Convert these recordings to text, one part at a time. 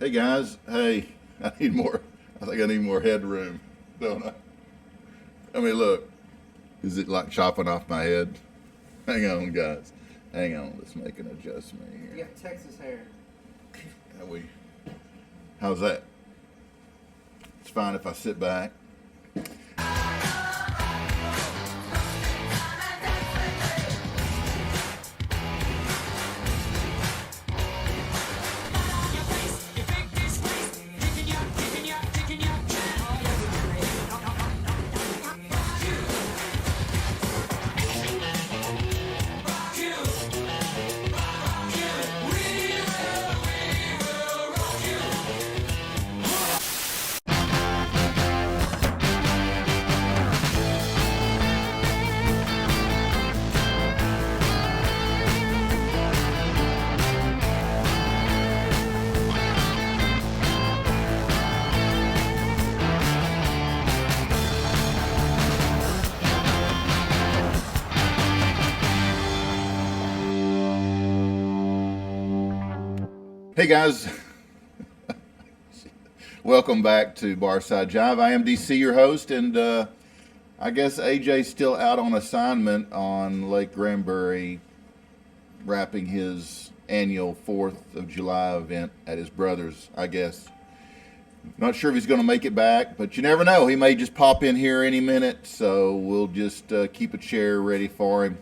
Hey guys, hey, I think I need more headroom, don't I? I mean, look, is it like chopping off my head? Hang on, guys. Hang on, let's make an adjustment here. You got Texas hair. How's that? It's fine if I sit back. Hey guys, welcome back to Barside Jive. I am DC, your host, and I guess AJ's still out on assignment on Lake Granbury, wrapping his annual 4th of July event at his brother's, I guess. Not sure if he's going to make it back, but you never know. He may just pop in here any minute, so we'll just keep a chair ready for him.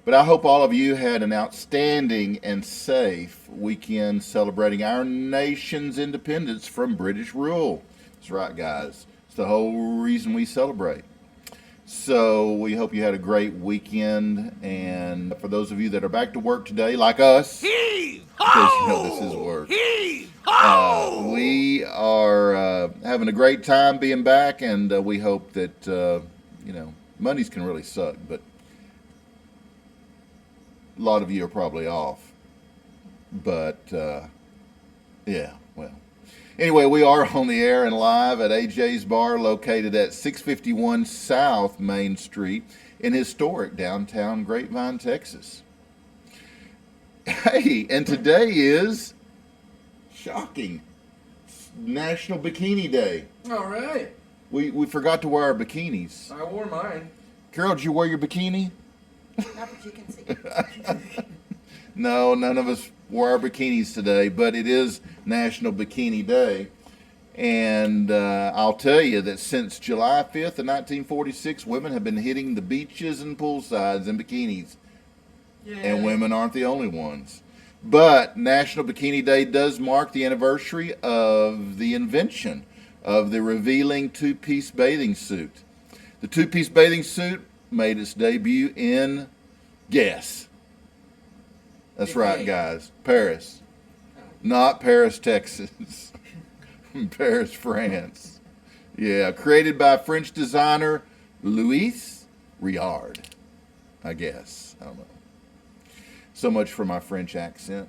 But I hope all of you had an outstanding and safe weekend celebrating our nation's independence from British rule. That's right, guys. It's the whole reason we celebrate. So we hope you had a great weekend. And for those of you that are back to work today, like us, because you know this is work, we are having a great time being back. And we hope that, Mondays can really suck, but a lot of you are probably off, but yeah, well. Anyway, we are on the air and live at AJ's Bar, located at 651 South Main Street in historic downtown Grapevine, Texas. Hey, and today is shocking National Bikini Day. All right. We forgot to wear our bikinis. I wore mine. Carol, did you wear your bikini? Not that you can see. No, none of us wore our bikinis today, but it is National Bikini Day. And I'll tell you that since July 5th of 1946, women have been hitting the beaches and poolsides in bikinis. Yeah. And women aren't the only ones. But National Bikini Day does mark the anniversary of the invention of the revealing two-piece bathing suit. The two-piece bathing suit made its debut in, guess. That's right, guys. Paris. Not Paris, Texas. Paris, France. Yeah, created by French designer Louis Réard, I guess. I don't know. So much for my French accent.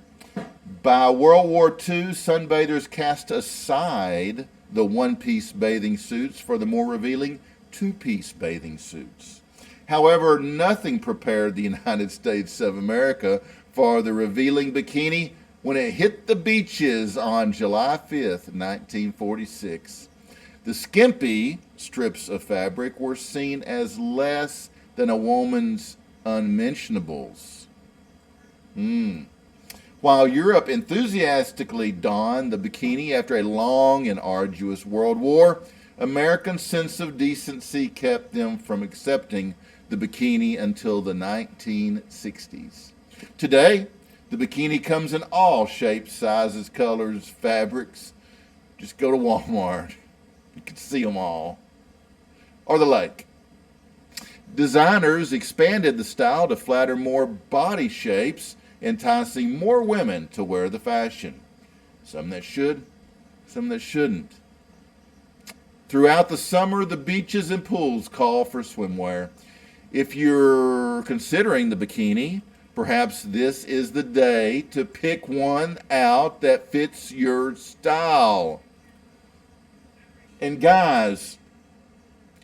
By World War II, sunbathers cast aside the one-piece bathing suits for the more revealing two-piece bathing suits. However, nothing prepared the United States of America for the revealing bikini when it hit the beaches on July 5th, 1946. The skimpy strips of fabric were seen as less than a woman's unmentionables. While Europe enthusiastically donned the bikini after a long and arduous world war, American sense of decency kept them from accepting the bikini until the 1960s. Today, the bikini comes in all shapes, sizes, colors, fabrics. Just go to Walmart. You can see them all. Or the lake. Designers expanded the style to flatter more body shapes, enticing more women to wear the fashion. Some that should, some that shouldn't. Throughout the summer, the beaches and pools call for swimwear. If you're considering the bikini, perhaps this is the day to pick one out that fits your style. And guys,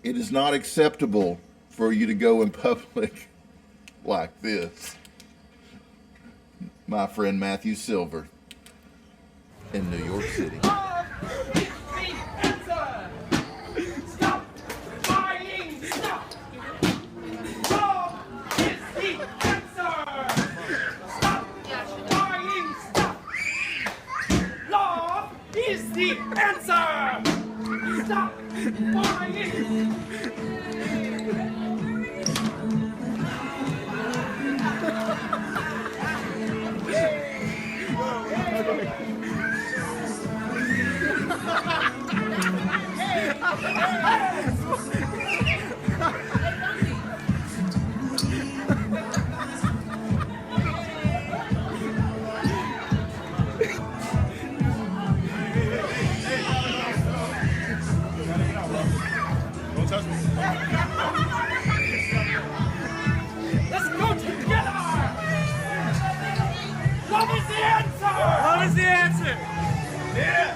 it is not acceptable for you to go in public like this. My friend Matthew Silver. in New York City. Love is the answer. Stop buying stuff. Love is the answer. Stop buying stuff. Love is the answer. Stop buying. Let's go together! Love is the answer! Love is the answer! Yeah!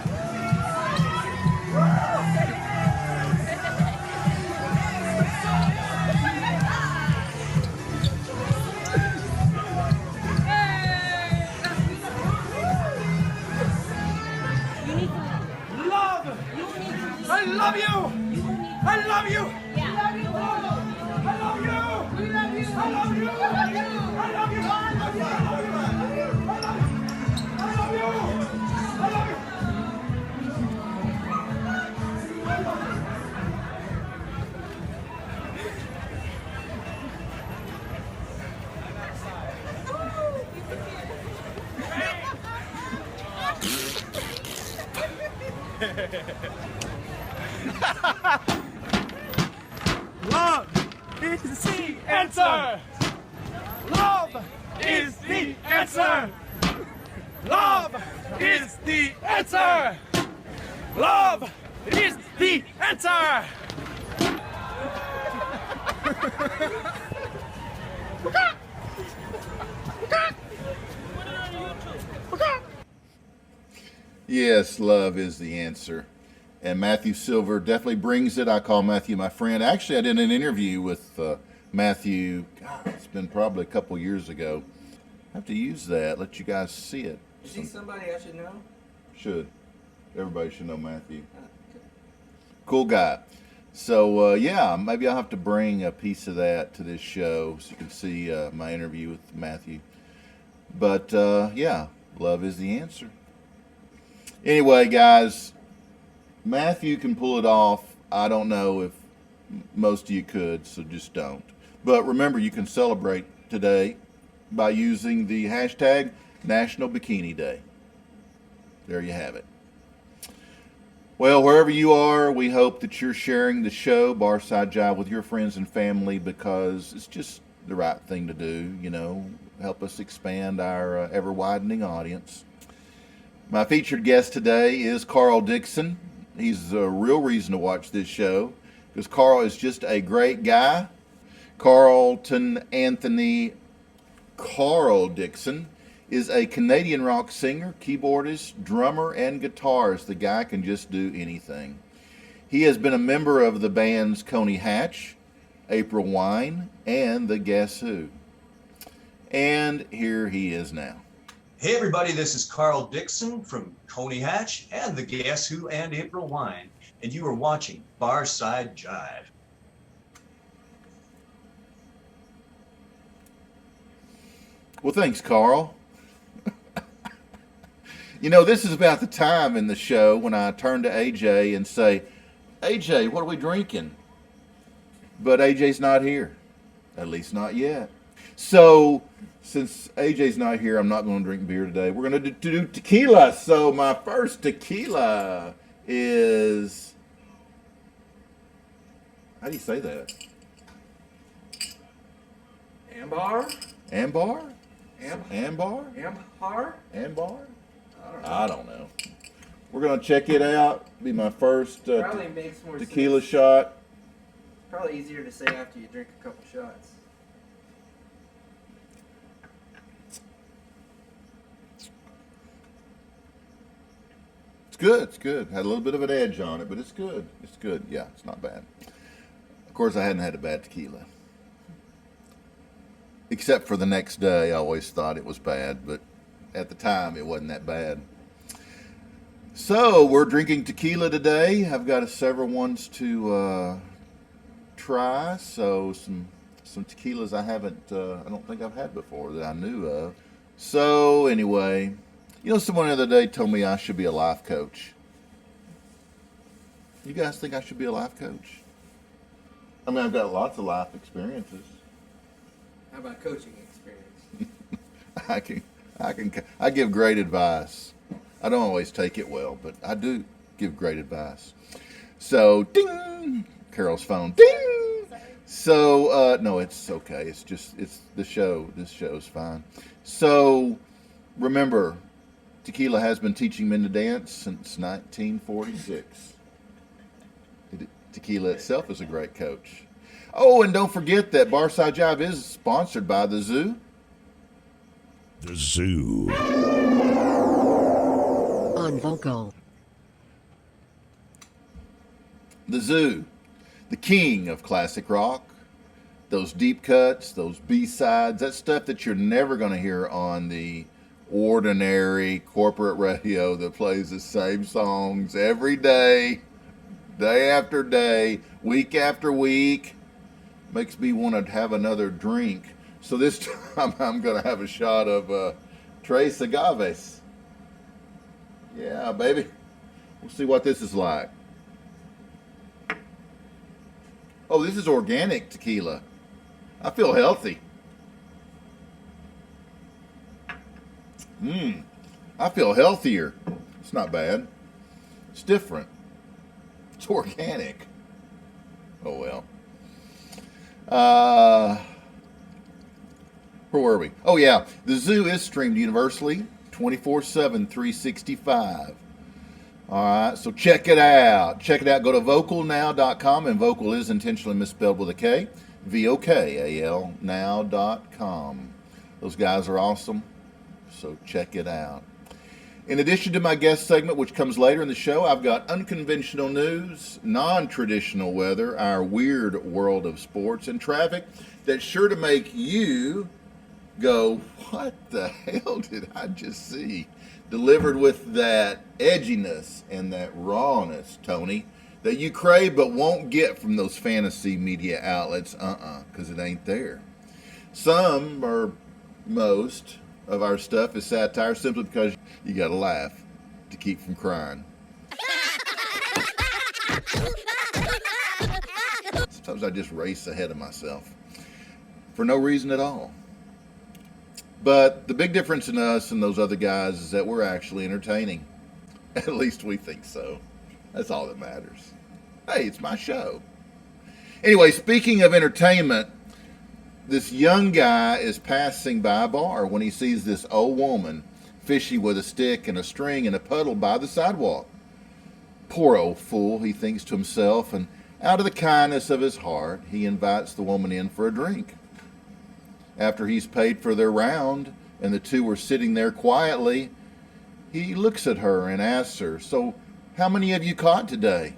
Love! I love you! I love you! I love you! I love you! We love you! I love you! I love you! I love you! I love you! I love you! I love you! I love you! Love is the answer. Love is the answer. Love is the answer. Love is the answer. Yes, love is the answer. And Matthew Silver definitely brings it. I call Matthew my friend. Actually, I did an interview with Matthew. God, it's been probably a couple years ago. I have to use that, let you guys see it. Is he somebody I should know? Should. Everybody should know Matthew. Okay. Cool guy. So, yeah, maybe I'll have to bring a piece of that to this show so you can see my interview with Matthew. But, yeah, love is the answer. Anyway, guys, Matthew can pull it off. I don't know if most of you could, so just don't. But remember, you can celebrate today by using the hashtag National Bikini Day. There you have it. Well, wherever you are, we hope that you're sharing the show, Barside Jive, with your friends and family because it's just the right thing to do, you know, help us expand our ever-widening audience. My featured guest today is Carl Dixon. He's a real reason to watch this show because Carl is just a great guy. Carleton Anthony, Carl Dixon, is a Canadian rock singer, keyboardist, drummer, and guitarist. The guy can just do anything. He has been a member of the bands Coney Hatch, April Wine, and the Guess Who. And here he is now. Hey everybody, this is Carl Dixon from Coney Hatch and the Guess Who and April Wine, and you are watching Barside Jive. Well, thanks, Carl. You know, this is about the time in the show when I turn to AJ and say, AJ, what are we drinking? But AJ's not here, at least not yet. So, since AJ's not here, I'm not going to drink beer today. We're going to do tequila. So, my first tequila is... How do you say that? Ambar? Ambar? Ambar? Ambar? Ambar? Ambar? I I don't know. We're going to check it out. Be my first Probably makes more tequila sense. shot. Probably easier to say after you drink a couple shots. It's good. It's good. Had a little bit of an edge on it, but it's good. It's good. Yeah, it's not bad. Of course, I hadn't had a bad tequila. Except for the next day, I always thought it was bad, but at the time, it wasn't that bad. So we're drinking tequila today. I've got several ones to try. So some tequilas I don't think I've had before that I knew of. So anyway, someone the other day told me I should be a life coach. You guys think I should be a life coach? I mean, I've got lots of life experiences. How about coaching experience? I give great advice. I don't always take it well, but I do give great advice. So, ding! Carol's phone, ding! So, no, it's okay. It's the show. This show's fine. So, remember, tequila has been teaching men to dance since 1946. Tequila itself is a great coach. Oh, and don't forget that Barside Jive is sponsored by the zoo. The zoo. On vocal. The zoo, the king of classic rock. Those deep cuts, those B-sides, that stuff that you're never going to hear on the ordinary corporate radio that plays the same songs every day. Day after day, week after week, makes me want to have another drink. So this time I'm going to have a shot of Tres Agaves. Yeah, baby. We'll see what this is like. Oh, this is organic tequila. I feel healthy. I feel healthier. It's not bad. It's different. It's organic. Oh, well. Where were we? Oh, yeah. The zoo is streamed universally 24/7, 365. All right, so check it out. Check it out. Go to vocalnow.com, and vocal is intentionally misspelled with a K. VOKAL now.com. Those guys are awesome, so check it out. In addition to my guest segment, which comes later in the show, I've got unconventional news, non-traditional weather, our weird world of sports, and traffic that's sure to make you go, what the hell did I just see? Delivered with that edginess and that rawness, Tony, that you crave but won't get from those fantasy media outlets, because it ain't there. Some or most of our stuff is satire simply because you gotta laugh to keep from crying. Sometimes I just race ahead of myself for no reason at all. But the big difference in us and those other guys is that we're actually entertaining. At least we think so. That's all that matters. Hey, it's my show. Anyway, speaking of entertainment, this young guy is passing by a bar when he sees this old woman fishing with a stick and a string in a puddle by the sidewalk. Poor old fool, he thinks to himself, and out of the kindness of his heart, he invites the woman in for a drink. After he's paid for their round and the two are sitting there quietly, he looks at her and asks her, "So, how many have you caught today?"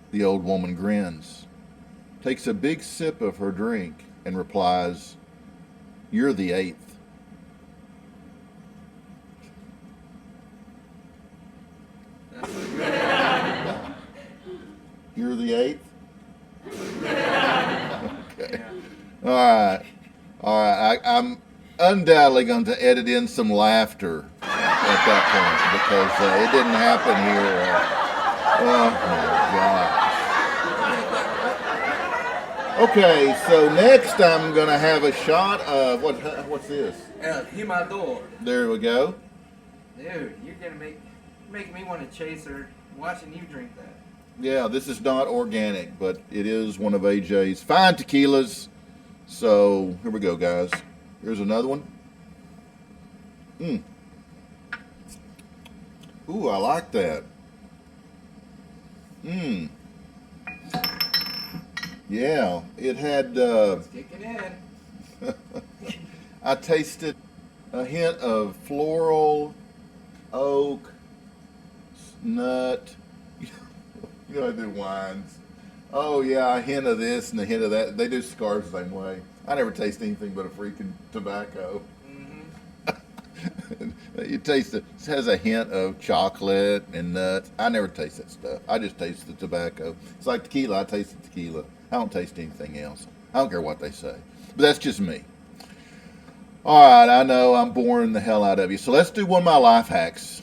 The old woman grins, takes a big sip of her drink, and replies, "You're the 8th." You're the 8th? Okay. All right. I'm undoubtedly going to edit in some laughter at that point because it didn't happen here. Oh my God. Okay, so next I'm going to have a shot of what's this? El Jimador. There we go. Dude, you're gonna make me want to chase her watching you drink that. Yeah, this is not organic, but it is one of AJ's fine tequilas. So here we go, guys. Here's another one. Ooh, I like that. Yeah, it had. It's kicking in. I tasted a hint of floral, oak, nut. You know, I do wines. Oh yeah, a hint of this and a hint of that. They do cigars the same way. I never taste anything but a freaking tobacco. Mm-hmm. You taste it. It has a hint of chocolate and nuts. I never taste that stuff. I just taste the tobacco. It's like tequila. I taste the tequila. I don't taste anything else. I don't care what they say. But that's just me. All right, I know I'm boring the hell out of you. So let's do one of my life hacks.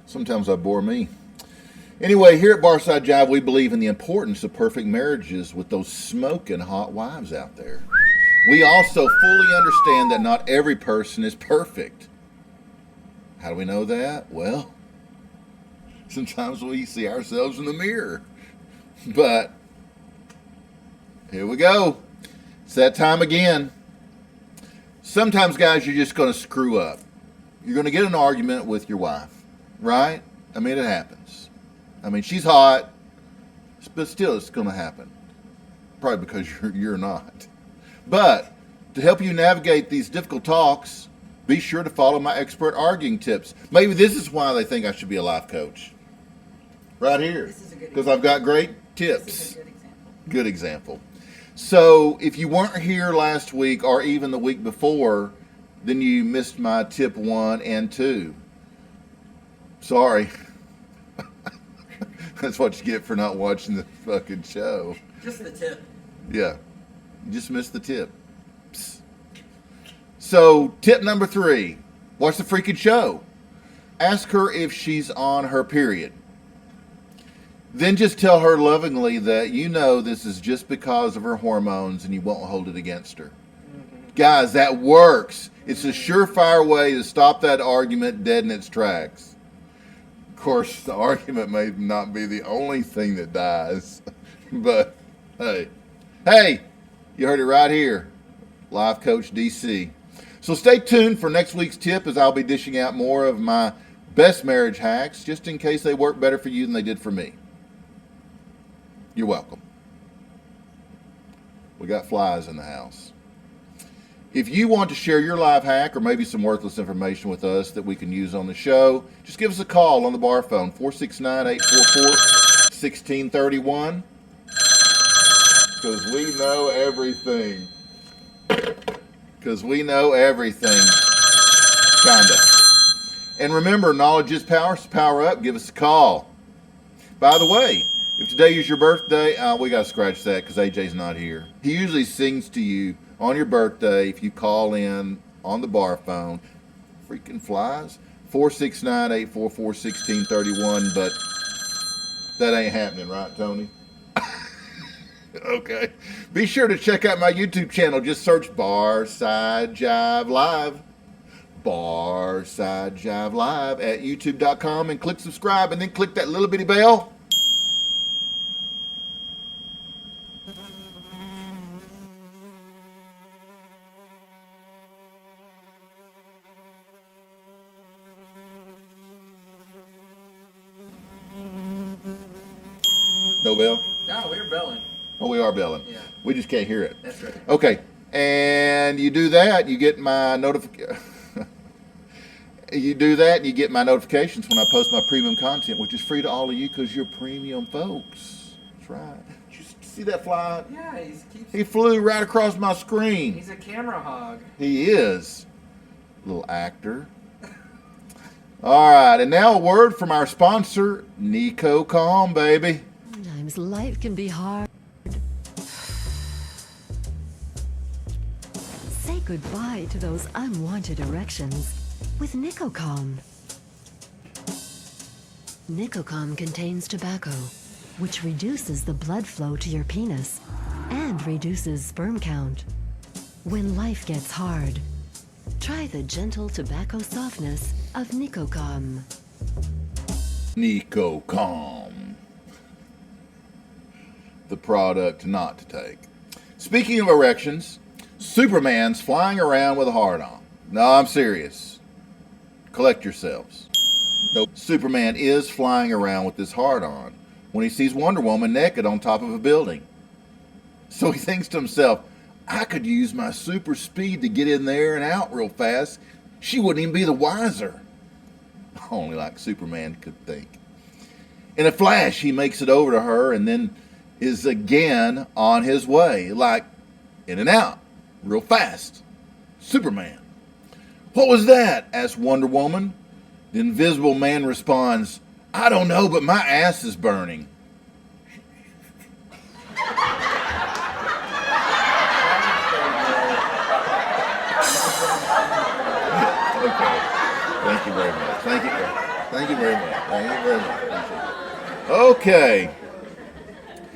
Sometimes I bore me. Anyway, here at Barside Jive, we believe in the importance of perfect marriages with those smoking hot wives out there. We also fully understand that not every person is perfect. How do we know that? Well, sometimes we see ourselves in the mirror. But here we go. It's that time again. Sometimes, guys, you're just going to screw up. You're going to get in an argument with your wife. Right? I mean, it happens. I mean, she's hot, but still it's going to happen. Probably because you're not. But to help you navigate these difficult talks, be sure to follow my expert arguing tips. Maybe this is why they think I should be a life coach. Right here. Because I've got great tips. This is a good example. Good example. So if you weren't here last week or even the week before, then you missed my tip 1 and 2. Sorry. That's what you get for not watching the fucking show. Just the tip. Yeah. You just missed the tip. Psst. So, tip number 3. Watch the freaking show. Ask her if she's on her period. Then just tell her lovingly that you know this is just because of her hormones and you won't hold it against her. Guys, that works. It's a surefire way to stop that argument dead in its tracks. Of course, the argument may not be the only thing that dies, but hey, you heard it right here, Life Coach DC. So stay tuned for next week's tip as I'll be dishing out more of my best marriage hacks just in case they work better for you than they did for me. You're welcome. We got flies in the house. If you want to share your life hack or maybe some worthless information with us that we can use on the show, just give us a call on the bar phone, 469-844-1631. Because we know everything. Because we know everything. Kinda. And remember, knowledge is power, so power up. Give us a call. By the way, if today is your birthday, we got to scratch that because AJ's not here. He usually sings to you on your birthday if you call in on the bar phone. Freaking flies. 469-844-1631, but that ain't happening, right, Tony? Okay. Be sure to check out my YouTube channel. Just search Barside Jive Live. Barside Jive Live at youtube.com and click subscribe and then click that little bitty bell. No bell? No, we're belling. Oh, we are belling. Yeah. We just can't hear it. That's right. Okay. And you do that, you get my notifications when I post my premium content, which is free to all of you because you're premium folks. That's right. Did you see that fly? Yeah, He flew right across my screen. he's a camera hog. He is. Little actor. All right, and now a word from our sponsor, Nico Calm, baby. Sometimes life can be hard. Say goodbye to those unwanted erections with Nicocom. Nicocom contains tobacco, which reduces the blood flow to your penis and reduces sperm count. When life gets hard, try the gentle tobacco softness of Nicocom. Nicocom. The product not to take. Speaking of erections, Superman's flying around with a hard-on. No, I'm serious. Collect yourselves. Nope. Superman is flying around with this hard-on when he sees Wonder Woman naked on top of a building. So he thinks to himself, I could use my super speed to get in there and out real fast she wouldn't even be the wiser. Only like Superman could think. In a flash, he makes it over to her and then is again on his way, like in and out, real fast. Superman. What was that? Asked Wonder Woman. The Invisible Man responds, I don't know, but my ass is burning. Okay. Thank you very much. Thank you. Thank you very much. Thank you very much. Okay.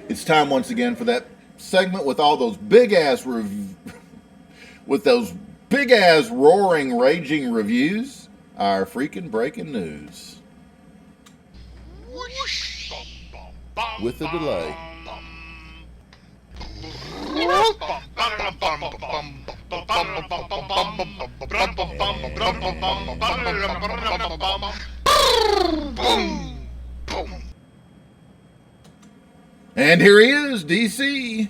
It's time once again for that segment with all those big ass with those big ass roaring raging reviews. Our freaking breaking news. With a delay. And here he is, DC.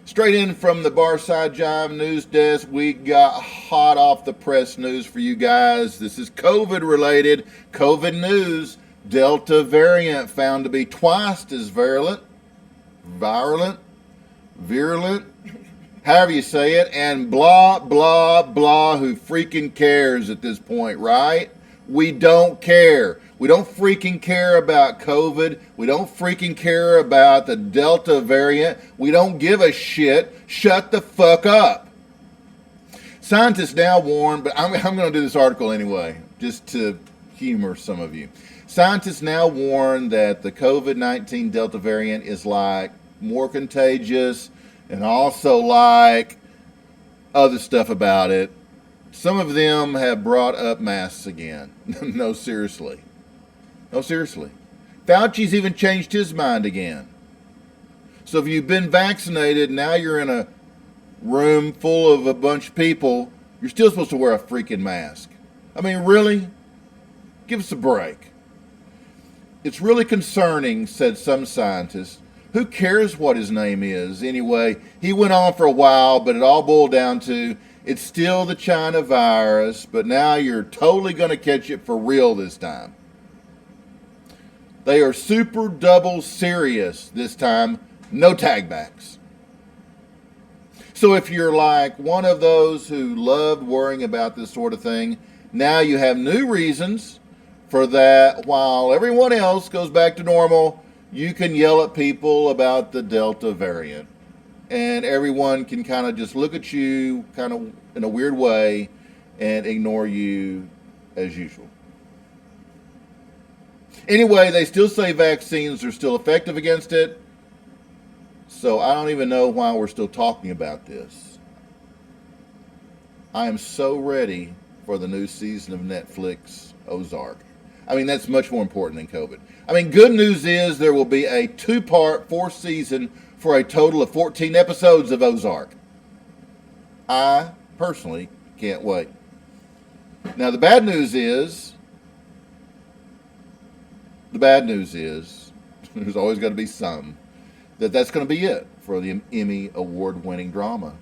Straight in from the Barside Jive news desk, we got hot off the press news for you guys. This is COVID related. COVID news. Delta variant found to be twice as virulent, however you say it, and blah, blah, blah, who freaking cares at this point, right? We don't care. We don't freaking care about COVID. We don't freaking care about the Delta variant. We don't give a shit. Shut the fuck up. Scientists now warn, but I'm going to do this article anyway, just to humor some of you. Scientists now warn that the COVID-19 Delta variant is like more contagious and also like other stuff about it. Some of them have brought up masks again. No, seriously. No, seriously. Fauci's even changed his mind again. So if you've been vaccinated, now you're in a room full of a bunch of people, you're still supposed to wear a freaking mask. I mean, really? Give us a break. It's really concerning, said some scientists. Who cares what his name is? Anyway, he went on for a while, but it all boiled down to it's still the China virus, but now you're totally going to catch it for real this time. They are super double serious this time. No tagbacks. So if you're like one of those who loved worrying about this sort of thing, now you have new reasons for that. While everyone else goes back to normal, you can yell at people about the Delta variant. And everyone can kind of just look at you kind of in a weird way and ignore you as usual. Anyway, they still say vaccines are still effective against it. So I don't even know why we're still talking about this. I am so ready for the new season of Netflix Ozark. I mean, that's much more important than COVID. I mean, good news is there will be a 2-part 4th season for a total of 14 episodes of Ozark. I personally can't wait. Now, the bad news is there's always got to be some, that's going to be it for the Emmy award-winning drama.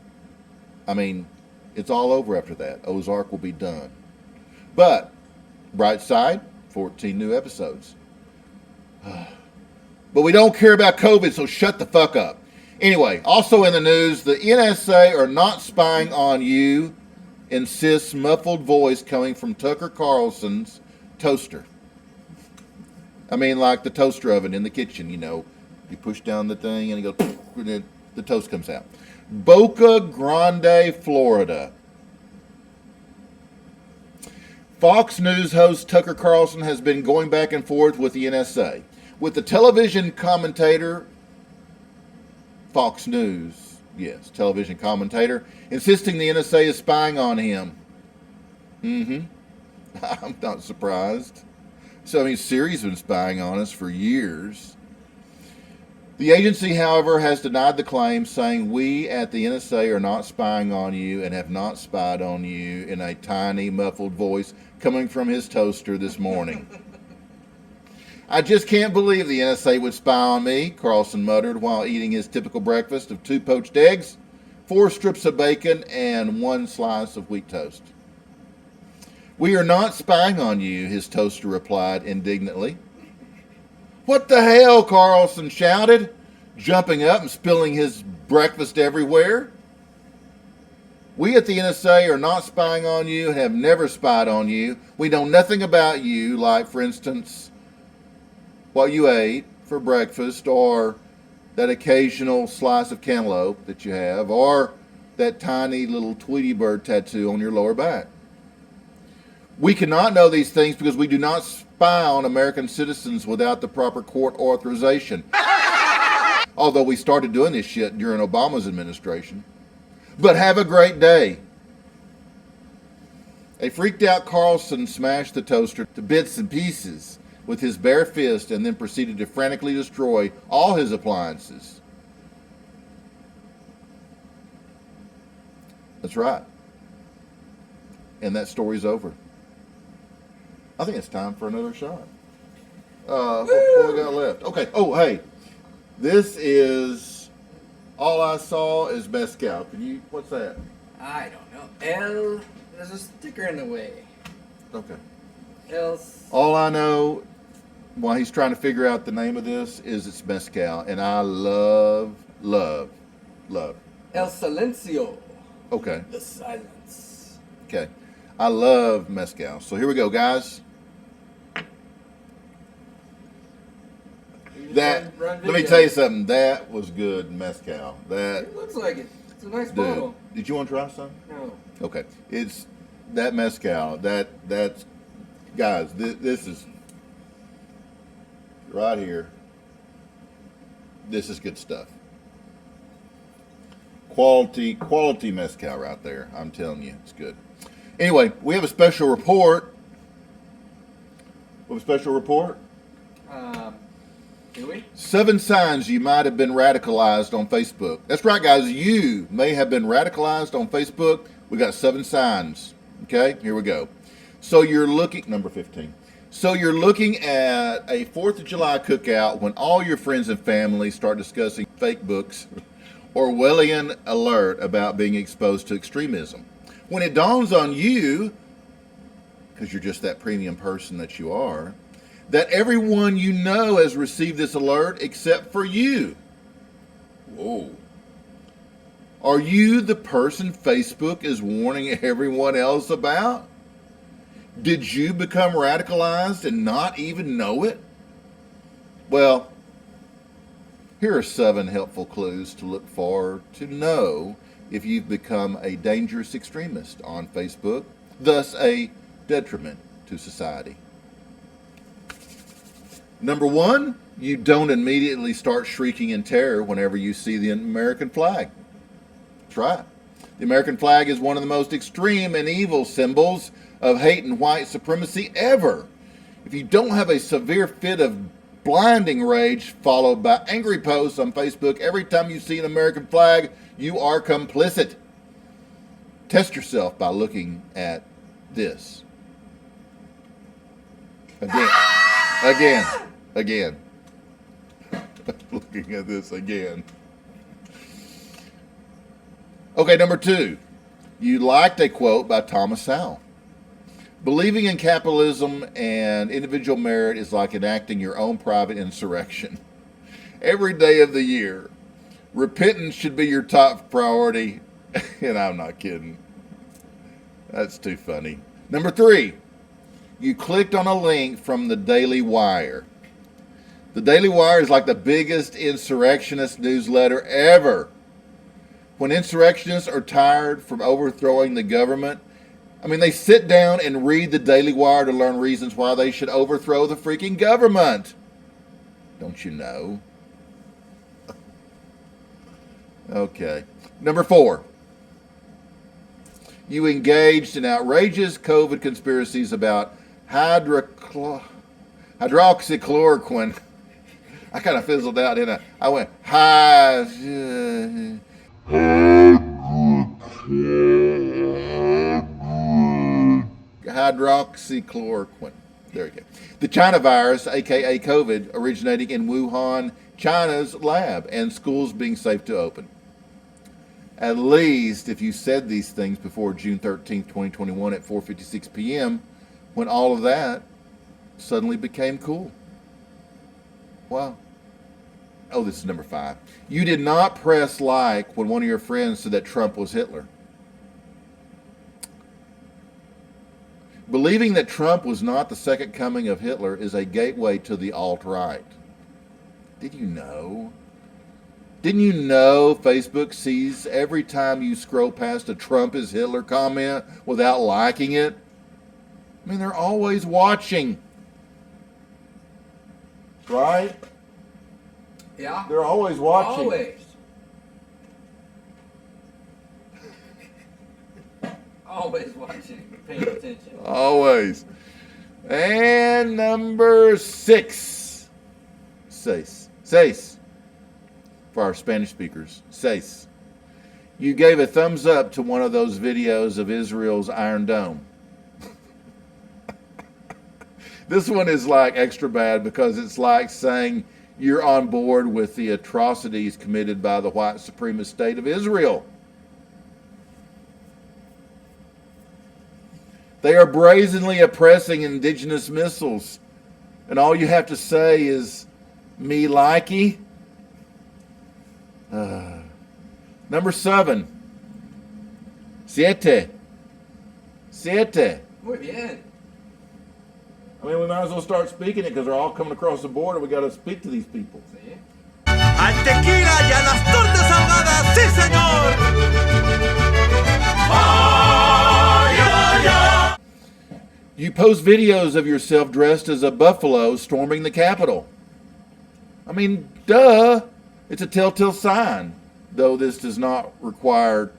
I mean, it's all over after that. Ozark will be done. But, bright side, 14 new episodes. But we don't care about COVID, so shut the fuck up. Anyway, also in the news, the NSA are not spying on you, insists muffled voice coming from Tucker Carlson's toaster. I mean, like the toaster oven in the kitchen, you know. You push down the thing and it goes, and the toast comes out. Boca Grande, Florida. Fox News host Tucker Carlson has been going back and forth with the NSA. With the television commentator, Fox News, yes, television commentator, insisting the NSA is spying on him. I'm not surprised. So, I mean, Siri's been spying on us for years. The agency, however, has denied the claim, saying we at the NSA are not spying on you and have not spied on you, in a tiny, muffled voice coming from his toaster this morning. I just can't believe the NSA would spy on me, Carlson muttered while eating his typical breakfast of 2 poached eggs, 4 strips of bacon, and 1 slice of wheat toast. We are not spying on you, his toaster replied indignantly. What the hell, Carlson shouted, jumping up and spilling his breakfast everywhere. We at the NSA are not spying on you and have never spied on you. We know nothing about you, like, for instance, what you ate for breakfast, or that occasional slice of cantaloupe that you have, or that tiny little Tweety bird tattoo on your lower back. We cannot know these things because we do not spy on American citizens without the proper court authorization. Although we started doing this shit during Obama's administration. But have a great day. A freaked out Carlson smashed the toaster to bits and pieces with his bare fist and then proceeded to frantically destroy all his appliances. That's right. And that story's over. I think it's time for another shot. What we got left? Okay. Oh, hey. This is All I Saw is Mezcal. Can you, what's that? I don't know. There's a sticker in the way. Okay. Else. All I know, while he's trying to figure out the name of this, is it's Mezcal. And I love. El Silencio. Okay. The silence. Okay. I love Mezcal. So here we go, guys. That, Run let me video. tell you something. That was good Mezcal. That, It looks like it. It's a nice dude. bottle. Did you want to try some? No. Okay. It's that Mezcal. That's, guys, this is right here. This is good stuff. Quality Mezcal right there. I'm telling you, it's good. Anyway, we have a special report. We have a special report. Do we? 7 signs you might have been radicalized on Facebook. That's right, guys. You may have been radicalized on Facebook. We got 7 signs. Okay, here we go. So you're looking, number 15. So you're looking at a 4th of July cookout when all your friends and family start discussing fake books or Orwellian alert about being exposed to extremism. When it dawns on you, because you're just that premium person that you are, that everyone you know has received this alert except for you. Whoa. Are you the person Facebook is warning everyone else about? Did you become radicalized and not even know it? Well, here are 7 helpful clues to look for to know if you've become a dangerous extremist on Facebook, thus a detriment to society. Number 1, you don't immediately start shrieking in terror whenever you see the American flag. That's right. The American flag is one of the most extreme and evil symbols of hate and white supremacy ever. If you don't have a severe fit of blinding rage followed by angry posts on Facebook every time you see an American flag, you are complicit. Test yourself by looking at this. Again. Looking at this again. Okay, number 2. You liked a quote by Thomas Sowell. Believing in capitalism and individual merit is like enacting your own private insurrection. Every day of the year, repentance should be your top priority. And I'm not kidding. That's too funny. Number 3. You clicked on a link from the Daily Wire. The Daily Wire is like the biggest insurrectionist newsletter ever. When insurrectionists are tired from overthrowing the government, they sit down and read the Daily Wire to learn reasons why they should overthrow the freaking government. Don't you know? Okay. Number 4. You engaged in outrageous COVID conspiracies about hydroxychloroquine. I kind of fizzled out, didn't I? I went, hydroxychloroquine. There you go. The China virus, aka COVID, originating in Wuhan, China's lab, and schools being safe to open. At least if you said these things before June 13th, 2021 at 4:56 p.m., when all of that suddenly became cool. Wow. Oh, this is number 5. You did not press like when one of your friends said that Trump was Hitler. Believing that Trump was not the second coming of Hitler is a gateway to the alt-right. Did you know? Didn't you know Facebook sees every time you scroll past a Trump is Hitler comment without liking it? I mean, they're always watching. Right? Yeah. They're always watching. Always. Always watching. Paying attention. Always. And number 6. Seis. For our Spanish speakers. Seis. You gave a thumbs up to one of those videos of Israel's Iron Dome. This one is like extra bad because it's like saying you're on board with the atrocities committed by the white supremacist state of Israel. They are brazenly oppressing indigenous missiles. And all you have to say is, me likey. Number 7. Siete. Muy bien. I mean, we might as well start speaking it because they're all coming across the border. We got to speak to these people. See? Al tequila y a las tortas ahogadas, sí señor. Ay, ay, ay. You post videos of yourself dressed as a buffalo storming the Capitol. I mean, duh. It's a telltale sign, though this does not require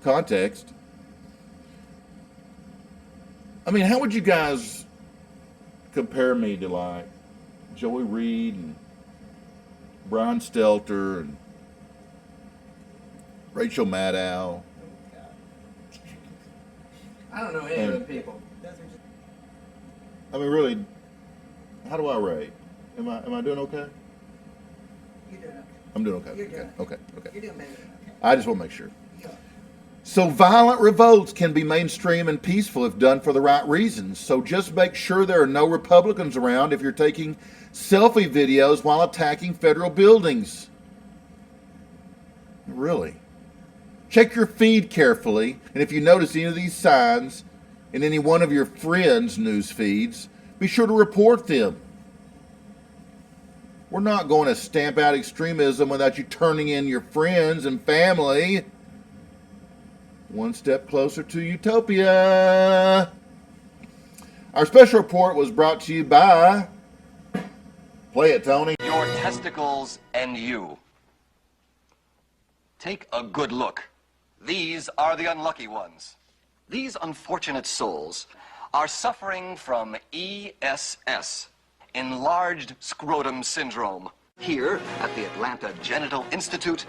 context. I mean, how would you guys compare me to, like, Joey Reid and Brian Stelter and Rachel Maddow? I don't know any of them people. I mean, really, how do I rate? Am I doing okay? You're doing okay. I'm doing okay. You're doing Okay. You're doing better than okay. I just want to make sure. You are. So violent revolts can be mainstream and peaceful if done for the right reasons. So just make sure there are no Republicans around if you're taking selfie videos while attacking federal buildings. Really. Check your feed carefully, and if you notice any of these signs in any one of your friends' news feeds, be sure to report them. We're not going to stamp out extremism without you turning in your friends and family. One step closer to utopia. Our special report was brought to you by... Play it, Tony. Your testicles and you. Take a good look. These are the unlucky ones. These unfortunate souls are suffering from ESS, enlarged scrotum syndrome. Here at the Atlanta Genital Institute,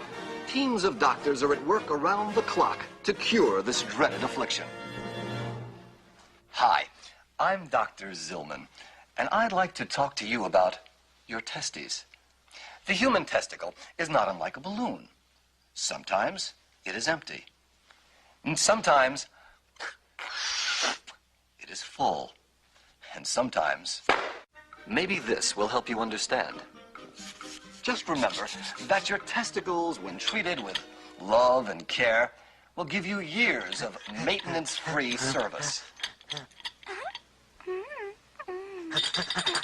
teams of doctors are at work around the clock to cure this dreaded affliction. Hi, I'm Dr. Zillman, and I'd like to talk to you about your testes. The human testicle is not unlike a balloon. Sometimes it is empty. And sometimes it is full. And sometimes, maybe this will help you understand. Just remember that your testicles, when treated with love and care, will give you years of maintenance-free service.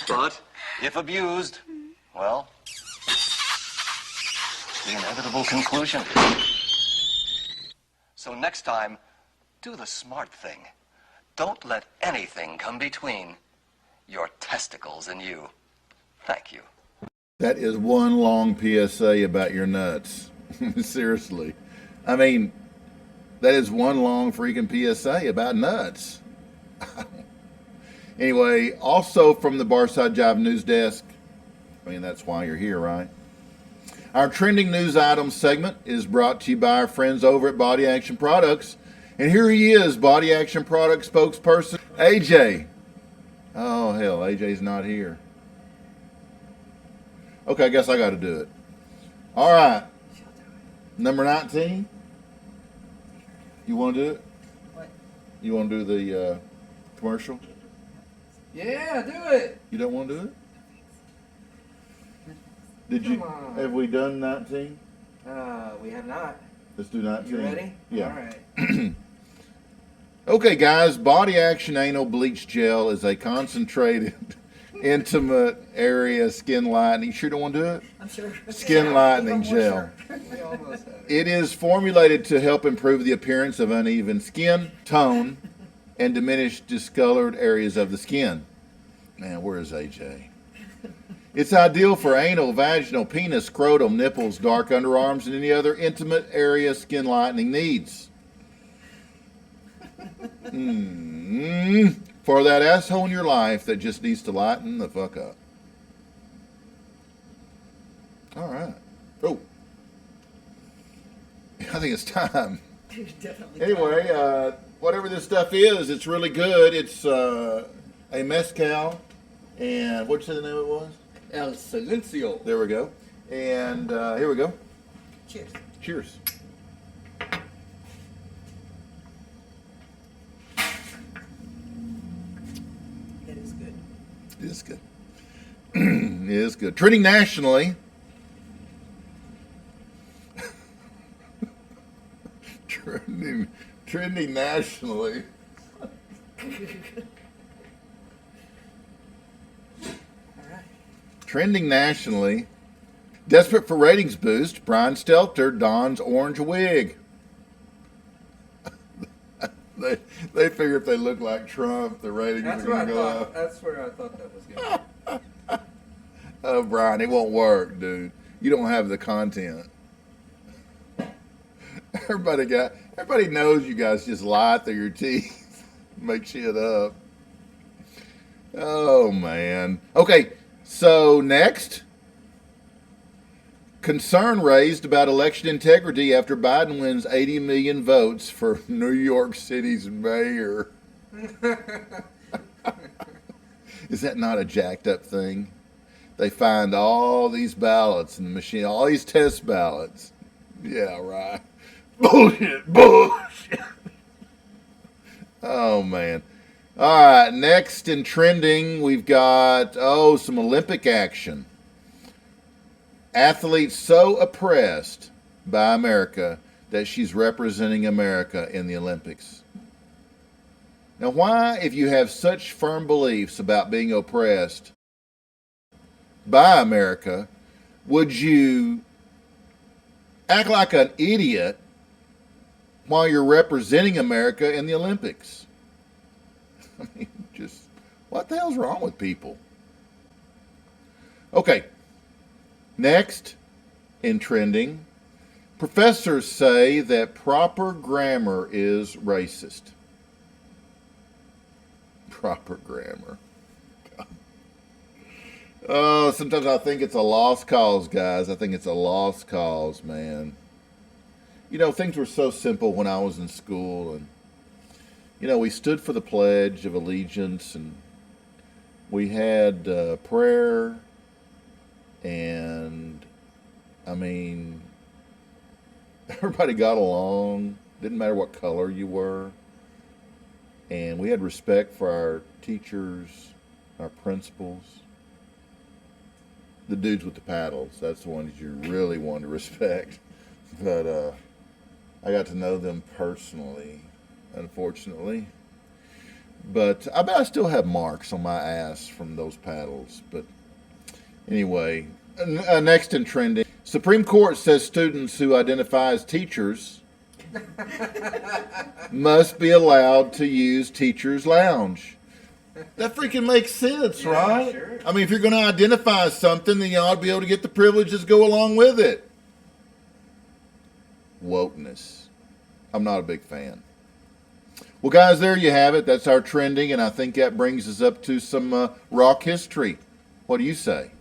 But if abused, well, the inevitable conclusion. So next time, do the smart thing. Don't let anything come between your testicles and you. Thank you. That is one long PSA about your nuts. Seriously. I mean, that is one long freaking PSA about nuts. Anyway, also from the Barside Jive news desk, I mean, that's why you're here, right? Our trending news items segment is brought to you by our friends over at Body Action Products. And here he is, Body Action Products spokesperson, AJ. Oh, hell, AJ's not here. Okay, I guess I got to do it. All right. Number 19. You want to do it? What? You want to do the commercial? Yeah, do it. You don't want to do it? Did you? Come on. Have we done 19? We have not. Let's do 19. You ready? Yeah. All right. Okay, guys. Body Action Anal Bleach Gel is a concentrated, intimate area skin lightening. You sure don't want to do it? I'm sure. Skin lightening Even more gel. sure. We almost have it. It is formulated to help improve the appearance of uneven skin tone and diminish discolored areas of the skin. Man, where is AJ? It's ideal for anal, vaginal, penis, scrotum, nipples, dark underarms, and any other intimate area skin lightening needs. For that asshole in your life that just needs to lighten the fuck up. All right. Oh. I think it's time. Definitely. Anyway, whatever this stuff is, it's really good. It's a mezcal. And what'd you say the name of it was? El Silencio. There we go. And here we go. Cheers. Cheers. That is good. It is good. It is good. Trending nationally. Trending nationally. Trending nationally. Desperate for ratings boost, Brian Stelter dons orange wig. They figure if they look like Trump, the ratings That's are where I going to go thought. up. That's where I thought that was going. Oh, Brian, it won't work, dude. You don't have the content. Everybody knows you guys just lie through your teeth, make shit up. Oh man. Okay, so next, concern raised about election integrity after Biden wins 80 million votes for New York City's mayor. Is that not a jacked up thing? They find all these ballots in the machine, all these test ballots. Yeah, right. Bullshit. Oh, man. All right, next in trending, we've got, some Olympic action. Athletes so oppressed by America that she's representing America in the Olympics. Now, why, if you have such firm beliefs about being oppressed by America, would you act like an idiot while you're representing America in the Olympics? I mean, just what the hell's wrong with people? Okay, next in trending, professors say that proper grammar is racist. Proper grammar. Oh, sometimes I think it's a lost cause, guys. I think it's a lost cause, man. You know, things were so simple when I was in school, and we stood for the Pledge of Allegiance, and we had prayer, and I mean, everybody got along. Didn't matter what color you were, and we had respect for our teachers, our principals. The dudes with the paddles, that's the ones you really want to respect. But I got to know them personally, unfortunately. But I bet I still have marks on my ass from those paddles. But anyway, next in trending, Supreme Court says students who identify as teachers must be allowed to use teacher's lounge. That freaking makes sense, Yeah, right? sure. I mean, if you're going to identify as something, then you ought to be able to get the privileges that go along with it. Wokeness. I'm not a big fan. Well, guys, there you have it. That's our trending, and I think that brings us up to some rock history. What do you say?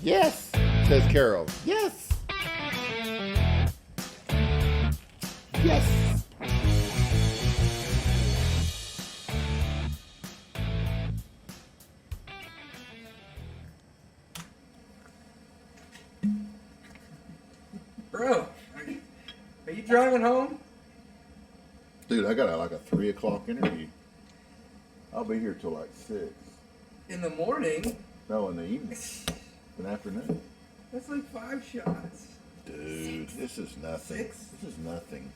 Yes, says Carol. Yes. Yes. Bro, driving home? Dude, I got like a 3 o'clock interview. I'll be here till like 6. In the morning? No, in the evening. In the afternoon. That's like 5 shots. Dude, this is nothing. 6? This is nothing.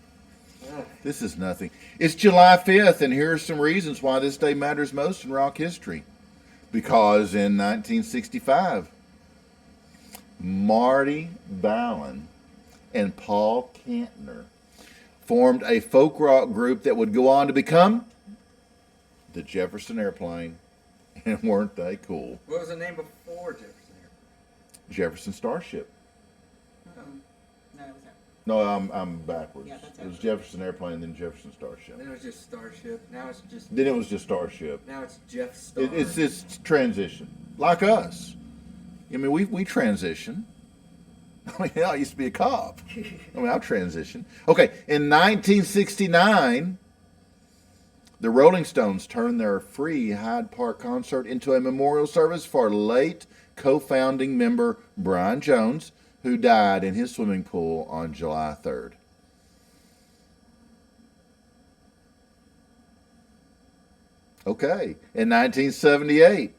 Ugh. This is nothing. It's July 5th, and here are some reasons why this day matters most in rock history. Because in 1965, Marty Balin and Paul Kantner formed a folk rock group that would go on to become the Jefferson Airplane. And weren't they cool? What was the name before Jefferson Airplane? Jefferson Starship. No, it was that. No, I'm backwards. Yeah, that's It was right. Jefferson Airplane, then Jefferson Starship. Then it was just Starship. Now it's just. Then it was just Starship. Now it's Jeff Star. It's transition, like us. I mean, we transition. I mean, hell, I used to be a cop. I mean, I've transitioned. Okay, in 1969, the Rolling Stones turned their free Hyde Park concert into a memorial service for late co-founding member Brian Jones, who died in his swimming pool on July 3rd. Okay, in 1978,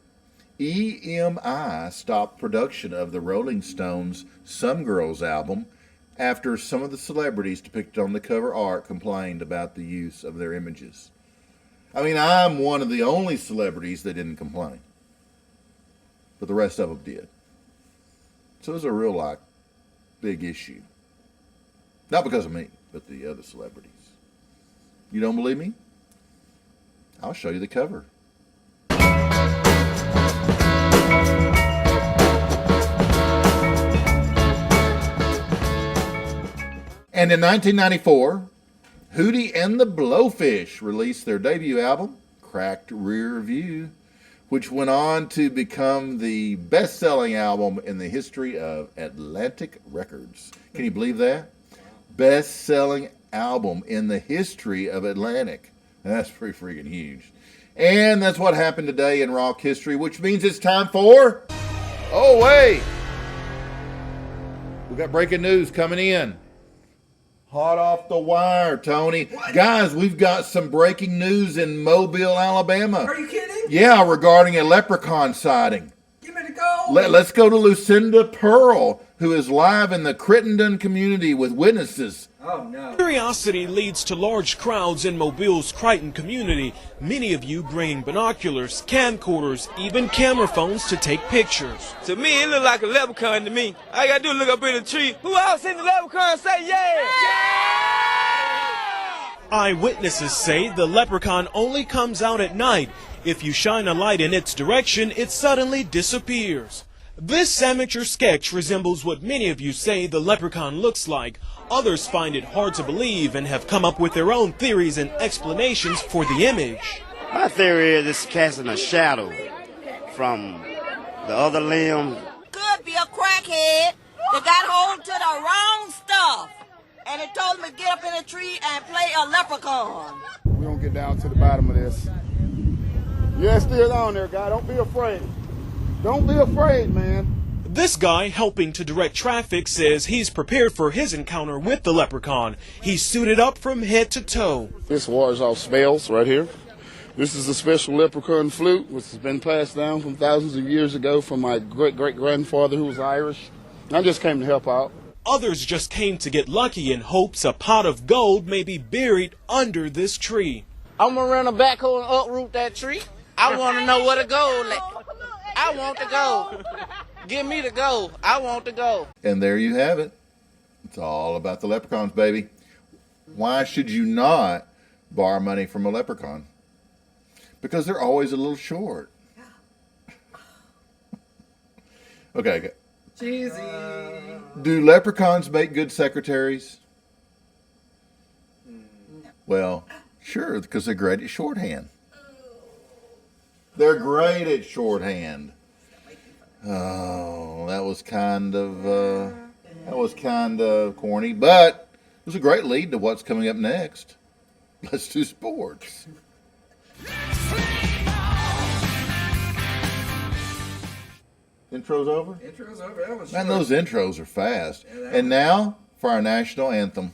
EMI stopped production of the Rolling Stones' Some Girls album after some of the celebrities depicted on the cover art complained about the use of their images. I mean, I'm one of the only celebrities that didn't complain, but the rest of them did. So it was a real, like, big issue. Not because of me, but the other celebrities. You don't believe me? I'll show you the cover. And in 1994, Hootie and the Blowfish released their debut album, Cracked Rear View, which went on to become the best-selling album in the history of Atlantic Records. Can you believe that? Best-selling album in the history of Atlantic. That's pretty freaking huge. And that's what happened today in rock history, which means it's time for... Oh, wait! We got breaking news coming in. Hot off the wire, Tony. What? Guys, we've got some breaking news in Mobile, Alabama. Are you kidding? Yeah, regarding a leprechaun sighting. Give me the gold. Let's go to Lucinda Pearl, who is live in the Crittenden community with witnesses. Oh, no. Curiosity leads to large crowds in Mobile's Crichton community, many of you bringing binoculars, camcorders, even camera phones to take pictures. To me, it look like a leprechaun to me. All you gotta do is look up in the tree. Who else seen the leprechaun say yeah? Eyewitnesses say the leprechaun only comes out at night. If you shine a light in its direction, it suddenly disappears. This amateur sketch resembles what many of you say the leprechaun looks like. Others find it hard to believe and have come up with their own theories and explanations for the image. My theory is it's casting a shadow from the other limb. Could be a crackhead that got hold to the wrong stuff. And it told him to get up in a tree and play a leprechaun. We're going to get down to the bottom of this. Yeah, it's still on there, guy. Don't be afraid. Don't be afraid, man. This guy helping to direct traffic says he's prepared for his encounter with the leprechaun. He's suited up from head to toe. This wars off spells right here. This is a special leprechaun flute, which has been passed down from thousands of years ago from my great-great-grandfather who was Irish. I just came to help out. Others just came to get lucky in hopes a pot of gold may be buried under this tree. I'm gonna run a backhoe and uproot that tree. I want to know where the gold at. I want the gold. Give me the gold. I want the gold. And there you have it. It's all about the leprechauns, baby. Why should you not borrow money from a leprechaun? Because they're always a little short. Okay. Cheesy. Do leprechauns make good secretaries? No. Well, sure, because they're great at shorthand. They're great at shorthand. Oh, that was kind of corny, but it was a great lead to what's coming up next. Let's do sports. Intro's over? Intro's over. That was Man, short. those intros are fast. Yeah, that And now for our national anthem.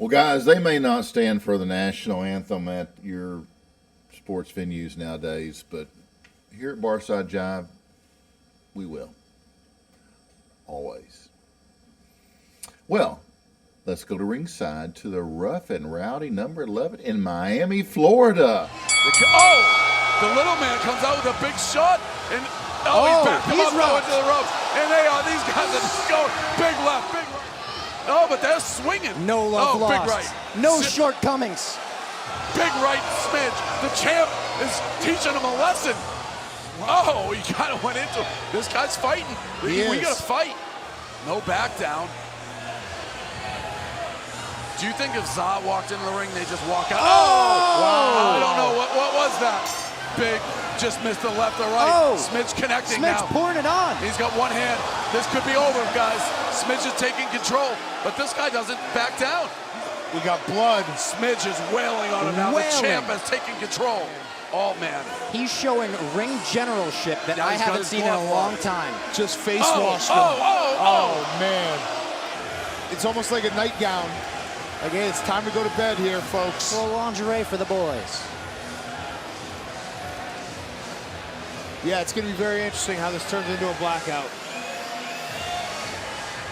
Well, guys, they may not stand for the national anthem at your sports venues nowadays, but here at Barside Jive, we will. Always. Well, let's go to ringside to the rough and rowdy number 11 in Miami, Florida. The little man comes out with a big shot, and he's backed him up now into the ropes. And these guys are just going big left, big right. Oh, but they're swinging. No love lost. Big right. No shortcomings. Big right smidge. The champ is teaching him a lesson. Oh, he kind of went into it. This guy's fighting. We got to fight. No back down. Do you think if Za walked into the ring, they just walk out? Oh! Wow. I don't know. What was that? Big, just missed the left or right. Oh! Smidge connecting Smidge now. pouring it on. He's got one hand. This could be over, guys. Smidge is taking control, but this guy doesn't back down. We got blood. Smidge is wailing on him now. The champ has taken control. Oh, man. He's showing ring generalship that I haven't seen in a long time. Just face washed him. Oh, man. It's almost like a nightgown. Again, it's time to go to bed here, folks. Full lingerie for the boys. Yeah, it's going to be very interesting how this turns into a blackout.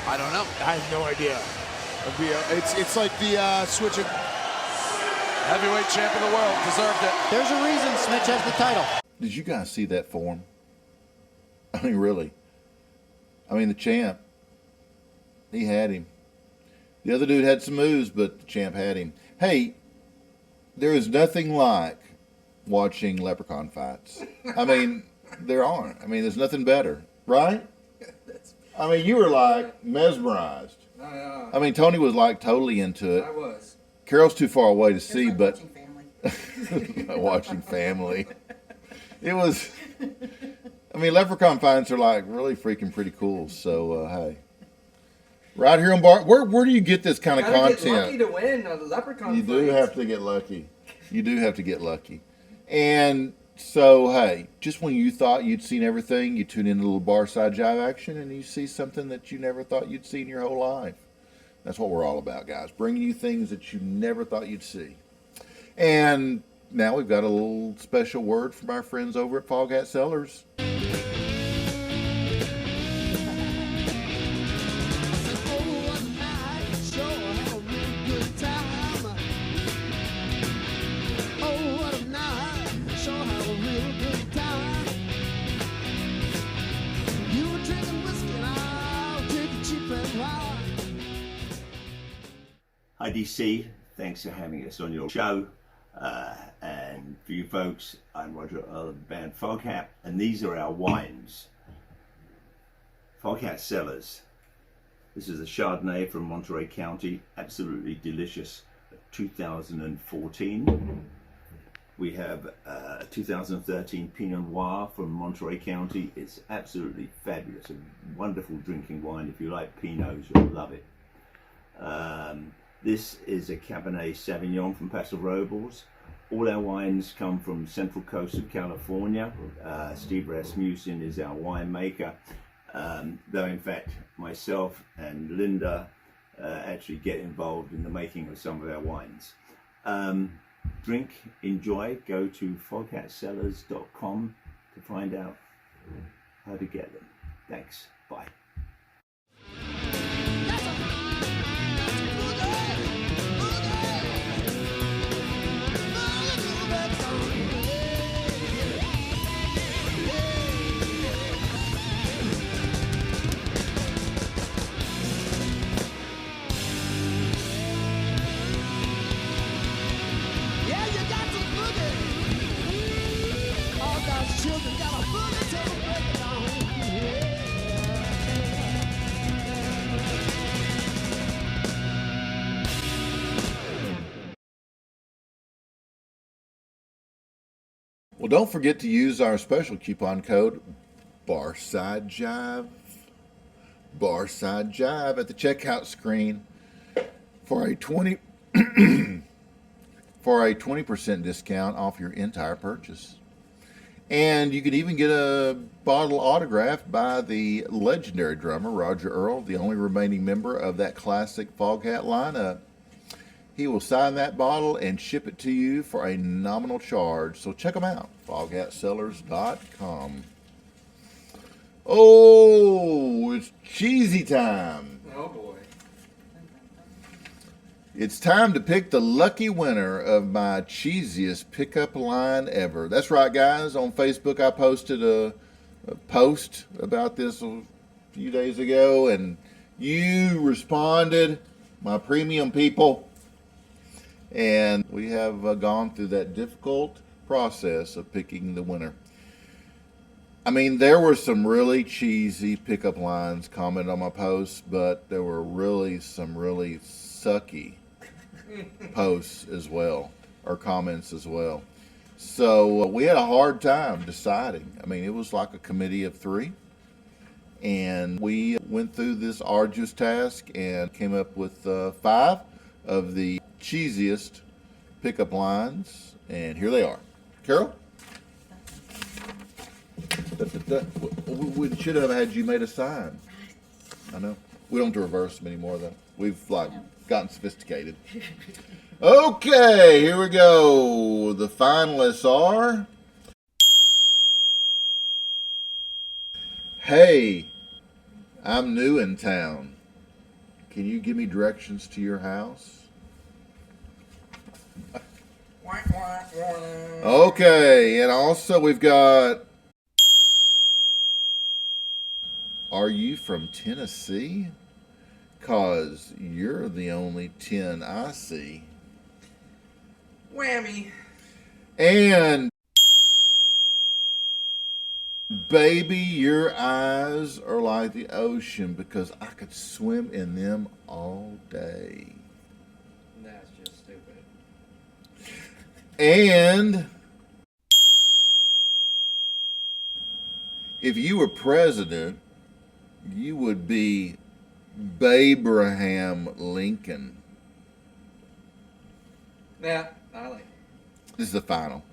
I don't know. I have no idea. It's like the switching. Heavyweight champ of the world, deserved it. There's a reason Smidge has the title. Did you guys see that form? I mean, really. I mean, the champ, he had him. The other dude had some moves, but the champ had him. Hey, there is nothing like watching leprechaun fights. I mean, there aren't. I mean, there's nothing better, right? I mean, you were like mesmerized. I mean, Tony was like totally into it. I was. Carol's too far away to see, like but watching Family. watching Family. It was. I mean, leprechaun fights are like really freaking pretty cool. So hey, right here on where do you get this kind of content? Get lucky to win a leprechaun. You do have to get lucky. You do have to get lucky. And so hey, just when you thought you'd seen everything, you tune in a little Barside Jive action, and you see something that you never thought you'd see in your whole life. That's what we're all about, guys. Bringing you things that you never thought you'd see. And now we've got a little special word from our friends over at Foghat Cellars. Hi DC, thanks for having us on your show. And for you folks, I'm Roger of the band Foghat, and these are our wines. Foghat Cellars. This is a Chardonnay from Monterey County, absolutely delicious. 2014. We have 2013 Pinot Noir from Monterey County. It's absolutely fabulous, a wonderful drinking wine. If you like Pinots, you'll love it. This is a Cabernet Sauvignon from Paso Robles. All our wines come from Central Coast of California. Steve Rasmussen is our winemaker. Though in fact, myself and Linda actually get involved in the making of some of our wines. Drink, enjoy, go to foghatcellars.com to find out how to get them. Thanks, bye. Well, don't forget to use our special coupon code Barside Jive. Barside Jive at the checkout screen for a 20% discount off your entire purchase. And you can even get a bottle autographed by the legendary drummer Roger Earl, the only remaining member of that classic Foghat lineup. He will sign that bottle and ship it to you for a nominal charge. So check them out, foghatsellers.com. Oh, it's cheesy time. Oh boy. It's time to pick the lucky winner of my cheesiest pickup line ever. That's right, guys. On Facebook, I posted a post about this a few days ago, and you responded, my premium people. And we have gone through that difficult process of picking the winner. I mean, there were some really cheesy pickup lines commented on my post, but there were really some really sucky posts as well, or comments as well. So we had a hard time deciding. I mean, it was like a committee of 3, and we went through this arduous task and came up with 5 of the cheesiest pickup lines, and here they are. Carol? We should have had you made a sign. I know. We don't have to reverse them anymore, though. We've gotten sophisticated. Okay, here we go. The finalists are... Hey, I'm new in town. Can you give me directions to your house? Okay, and also we've got... Are you from Tennessee? 'Cause you're the only 10 I see. Whammy. And baby, your eyes are like the ocean because I could swim in them all day. That's just stupid. And if you were president, you would be Abraham Lincoln. Yeah, I like it. This is the final.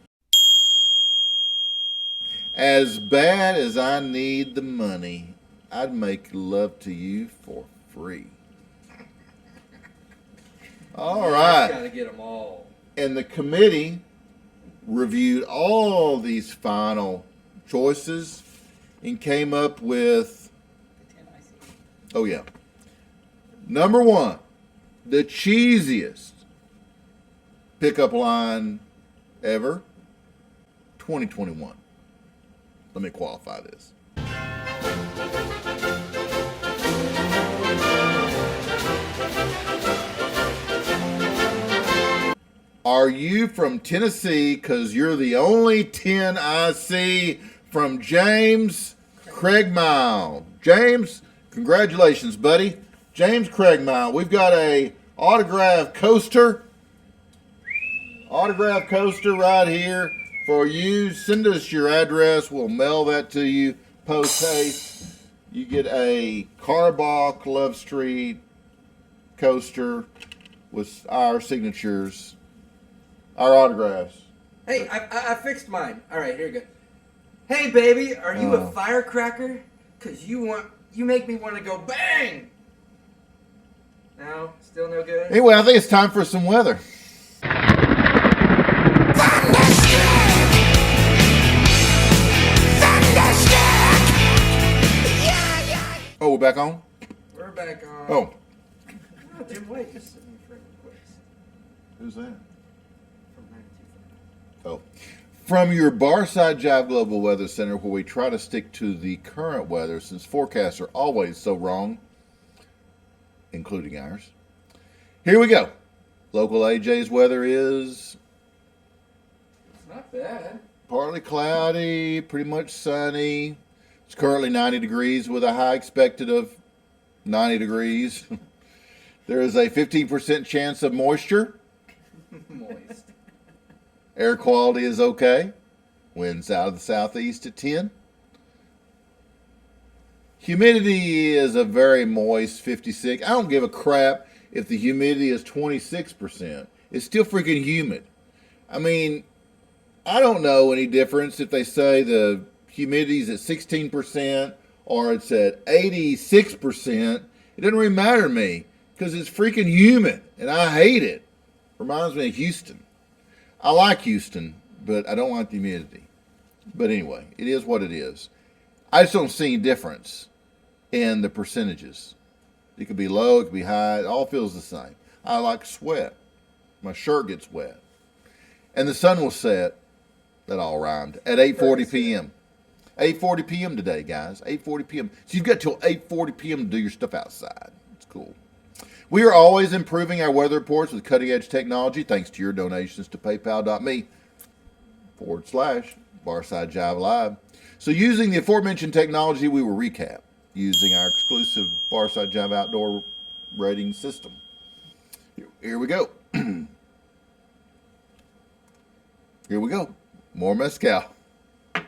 As bad as I need the money, I'd make love to you for free. All right. Gotta get them all. And the committee reviewed all these final choices and came up with, oh yeah, number 1, the cheesiest pickup line ever, 2021. Let me qualify this. Are you from Tennessee? 'Cause you're the only 10 I see, from James Craigmile. James, congratulations, buddy. James Craigmile. We've got a autograph coaster. Autograph coaster right here for you. Send us your address. We'll mail that to you post haste. You get a Carbach Love Street coaster with our signatures, our autographs. Hey, I fixed mine. All right, here you go. Hey, baby, are you a firecracker? 'Cause you make me want to go bang. No, still no good. Anyway, I think it's time for some weather. Oh, we're back on? We're back on. Oh. Oh, Jim White just sent me a friend request. Who's that? From 92. Oh. From your Barside Jive Global Weather Center, where we try to stick to the current weather since forecasts are always so wrong, including ours. Here we go. Local AJ's weather is... It's not bad. Partly cloudy, pretty much sunny. It's currently 90 degrees with a high expected of 90 degrees. There is a 15% chance of moisture. Moist. Air quality is okay. Winds out of the southeast at 10. Humidity is a very moist 56. I don't give a crap if the humidity is 26%. It's still freaking humid. I mean, I don't know any difference if they say the humidity's at 16% or it's at 86%. It doesn't really matter to me because it's freaking humid and I hate it. Reminds me of Houston. I like Houston, but I don't like the humidity. But anyway, it is what it is. I just don't see any difference in the percentages. It could be low, it could be high. It all feels the same. I like sweat. My shirt gets wet. And the sun will set, that all rhymed, at 8:40 p.m. 8:40 p.m. today, guys. 8:40 p.m. So you've got till 8:40 p.m. to do your stuff outside. It's cool. We are always improving our weather reports with cutting-edge technology thanks to your donations to paypal.me/Barside Jive Live. So using the aforementioned technology, we will recap using our exclusive Barside Jive outdoor rating system. Here we go. Here we go. More mezcal. I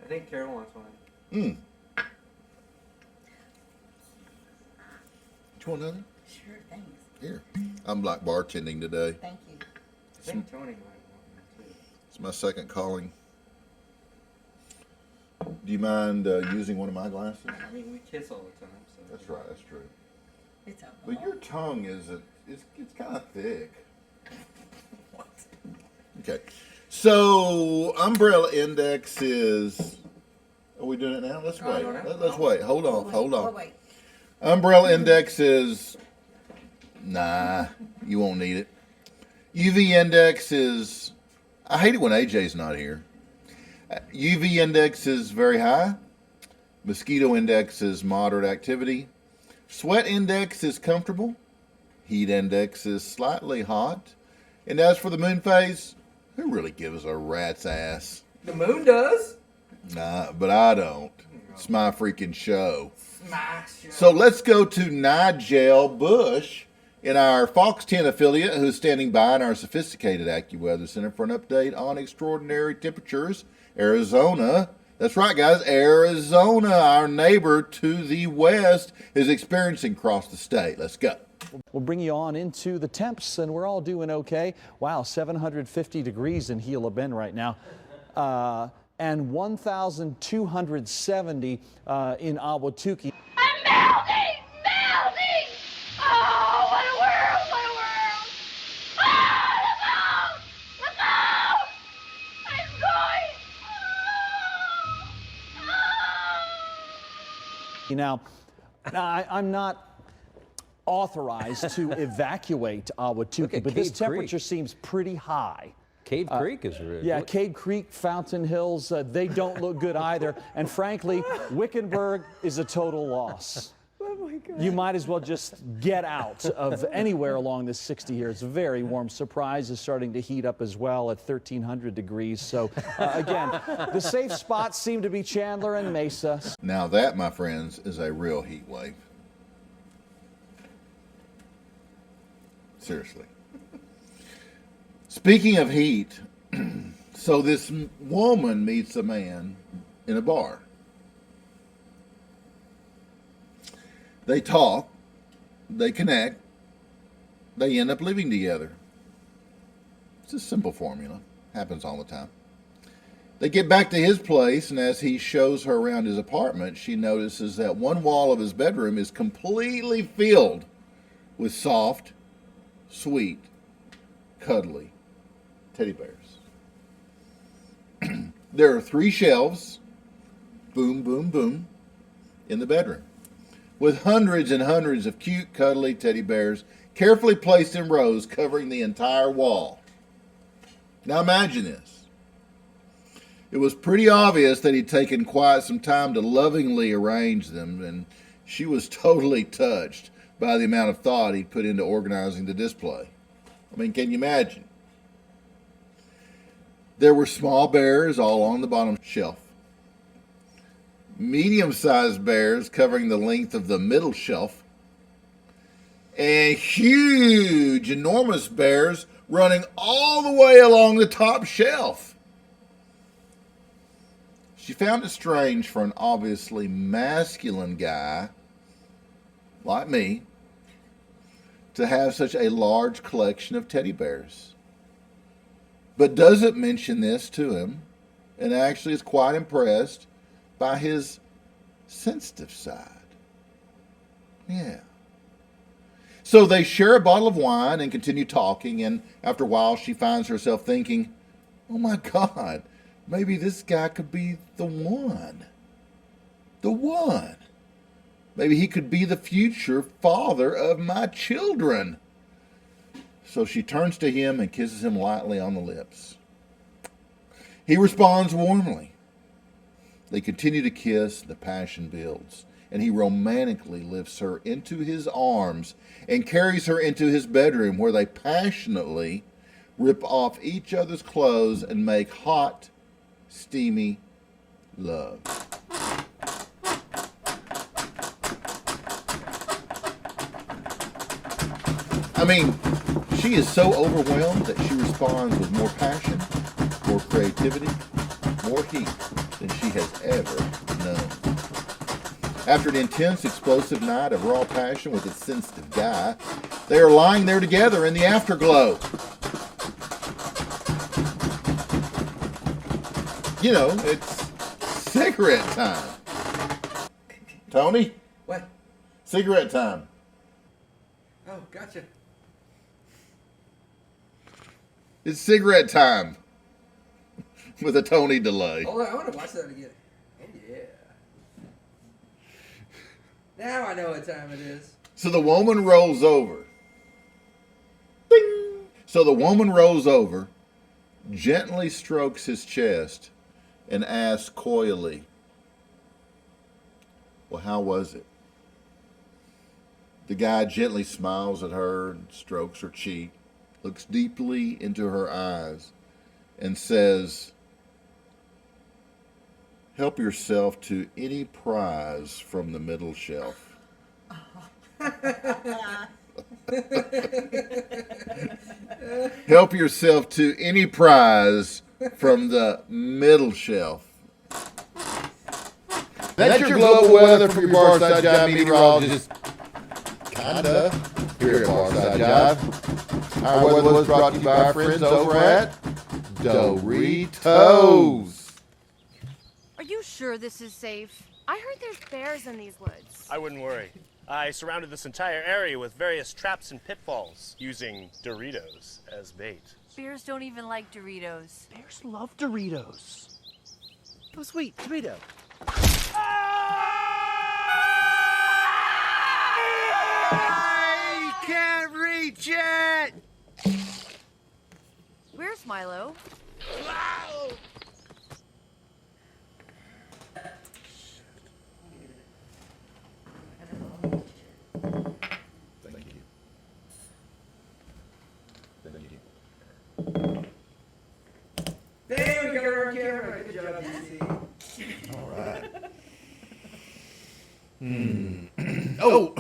think Carol wants one. Do you want another? Sure, thanks. Here. I'm like bartending today. Thank you. I think Tony might want one too. It's my second calling. Do you mind using one of my glasses? I mean, we kiss all the time, so. That's right, that's true. It's alcohol. But your tongue isn't, it's kind of thick. What? Okay. So, umbrella index is, are we doing it now? Let's wait. Let's wait. Hold on. Wait. Umbrella index is, nah, you won't need it. UV index is, I hate it when AJ's not here. UV index is very high. Mosquito index is moderate activity. Sweat index is comfortable. Heat index is slightly hot. And as for the moon phase, who really gives a rat's ass? The moon does. Nah, but I don't. It's my freaking show. Smash. So let's go to Nigel Bush in our Fox 10 affiliate, who's standing by in our sophisticated AccuWeather Center for an update on extraordinary temperatures. Arizona. That's right, guys. Arizona, our neighbor to the west, is experiencing across the state. Let's go. We'll bring you on into the temps, and we're all doing okay. Wow, 750 degrees in Gila Bend right now. And 1,270 in Ahwatukee. I'm melting! Melting! Oh, what a world! What a world! Ah, look out! I'm going! Now, I'm not authorized to evacuate Ahwatukee, but this temperature seems pretty high. Cave Creek is really Yeah, Cave Creek, Fountain Hills, they don't look good either. And frankly, Wickenburg is a total loss. Oh my God. You might as well just get out of anywhere along this 60 here. It's very warm. Surprise is starting to heat up as well at 1,300 degrees. So again, the safe spots seem to be Chandler and Mesa. Now that, my friends, is a real heat wave. Seriously. Speaking of heat, so this woman meets a man in a bar. They talk, they connect, they end up living together. It's a simple formula. Happens all the time. They get back to his place, and as he shows her around his apartment, she notices that one wall of his bedroom is completely filled with soft, sweet, cuddly teddy bears. There are 3 shelves, boom, boom, boom, in the bedroom, with hundreds and hundreds of cute, cuddly teddy bears carefully placed in rows covering the entire wall. Now imagine this. It was pretty obvious that he'd taken quite some time to lovingly arrange them, and she was totally touched by the amount of thought he'd put into organizing the display. I mean, can you imagine? There were small bears all on the bottom shelf, medium-sized bears covering the length of the middle shelf, and huge, enormous bears running all the way along the top shelf. She found it strange for an obviously masculine guy like me to have such a large collection of teddy bears, but doesn't mention this to him, and actually is quite impressed by his sensitive side. Yeah. So they share a bottle of wine and continue talking, and after a while she finds herself thinking, oh my God, maybe this guy could be the one. The one. Maybe he could be the future father of my children. So she turns to him and kisses him lightly on the lips. He responds warmly. They continue to kiss, the passion builds, and he romantically lifts her into his arms and carries her into his bedroom, where they passionately rip off each other's clothes and make hot, steamy love. I mean, she is so overwhelmed that she responds with more passion, more creativity, more heat than she has ever known. After an intense, explosive night of raw passion with a sensitive guy, they are lying there together in the afterglow. You know, it's cigarette time. Tony? What? Cigarette time. Oh, gotcha. It's cigarette time. With a Tony delay. Hold on, I want to watch that again. Oh, yeah. Now I know what time it is. So the woman rolls over. Ding! So the woman rolls over, gently strokes his chest, and asks coyly, well, how was it? The guy gently smiles at her and strokes her cheek, looks deeply into her eyes, and says, help yourself to any prize from the middle shelf. Help yourself to any prize from the middle shelf. That's your global weather from your Barside Jive meteorologist. Kinda. Here at Barside Jive. Our weather was brought to you by our friends over at Doritos. Are you sure this is safe? I heard there's bears in these woods. I wouldn't worry. I surrounded this entire area with various traps and pitfalls, using Doritos as bait. Bears don't even like Doritos. Bears love Doritos. Oh, sweet, Dorito. I can't reach it! Where's Milo? Thank you. Thank you. There we go, on camera. Good job, DC. All right. Oh,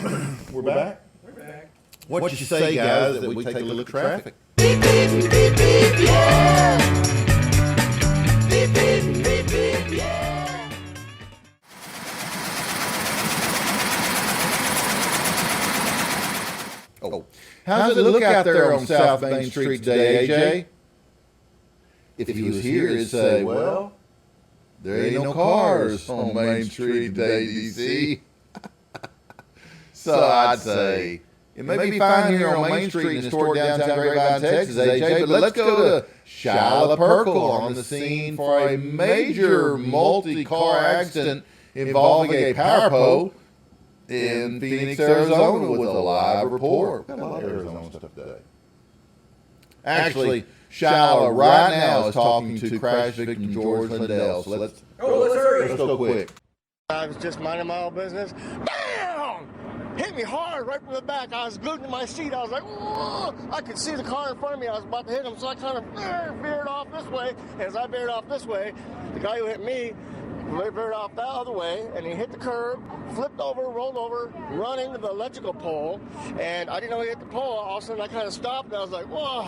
we're back? We're back. What you say, guys, that we take a look at traffic? Beep, beep, beep, beep, beep, yeah! Beep, beep, beep, beep, yeah! Oh, how's it look out there on South Main Street today, AJ? If he was here, he'd say, well, there ain't no cars on Main Street today, DC. So I'd say, it may be fine here on Main Street in historic downtown Grapevine, Texas, AJ, but let's go to Shyla Perkle on the scene for a major multi-car accident involving a power pole in Phoenix, Arizona, with a live report. Got a lot of Arizona stuff today. Actually, Shyla right now is talking to crash victim George Lindell. So let's go quick. I was just minding my own business. Bam! Hit me hard right from the back. I was glued to my seat. I was like, whoa! I could see the car in front of me. I was about to hit him, so I kind of veered off this way. As I veered off this way, the guy who hit me veered off that other way, and he hit the curb, flipped over, rolled over, run into the electrical pole, and I didn't know he hit the pole. All of a sudden, I kind of stopped, and I was like, whoa!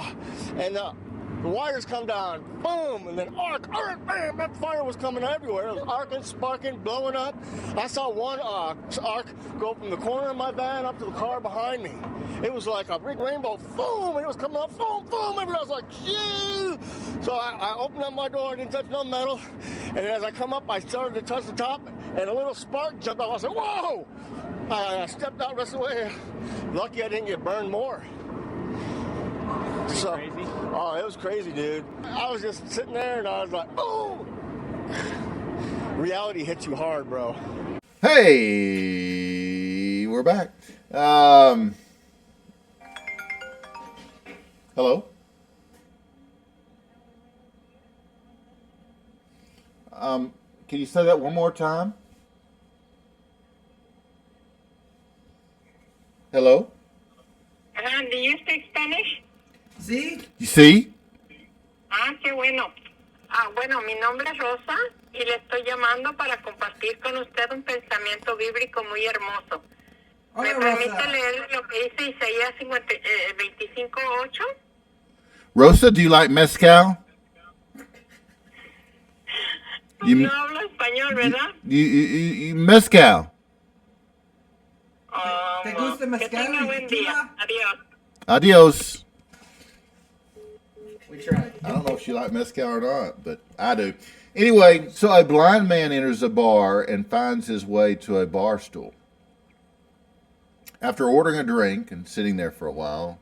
And the wires come down, boom, and then arc, bam, that fire was coming everywhere. It was arcing, sparking, blowing up. I saw one arc go from the corner of my van up to the car behind me. It was like a big rainbow, boom, and it was coming up, boom, boom, and I was like, shoo! So I opened up my door, I didn't touch no metal, and as I come up, I started to touch the top, and a little spark jumped off. I was like, whoa! I stepped out the rest of the way. Lucky I didn't get burned more. So, oh, it was crazy, dude. I was just sitting there and I was like, oh! Reality hits you hard, bro. Hey, we're back. Hello? Can you say that one more time? Hello? Do you speak Spanish? ¿Sí? You see? Qué bueno. Bueno, mi nombre es Rosa y le estoy llamando para compartir con usted un pensamiento bíblico muy hermoso. ¿Me permite leer lo que dice Isaías 25:8? Rosa, do you like mezcal? No hablo español, ¿verdad? You mezcal. ¿Te gusta mezcal? Que tenga buen día. Adiós. Adios. We tried. I don't know if she liked mezcal or not, but I do. Anyway, so a blind man enters a bar and finds his way to a bar stool. After ordering a drink and sitting there for a while,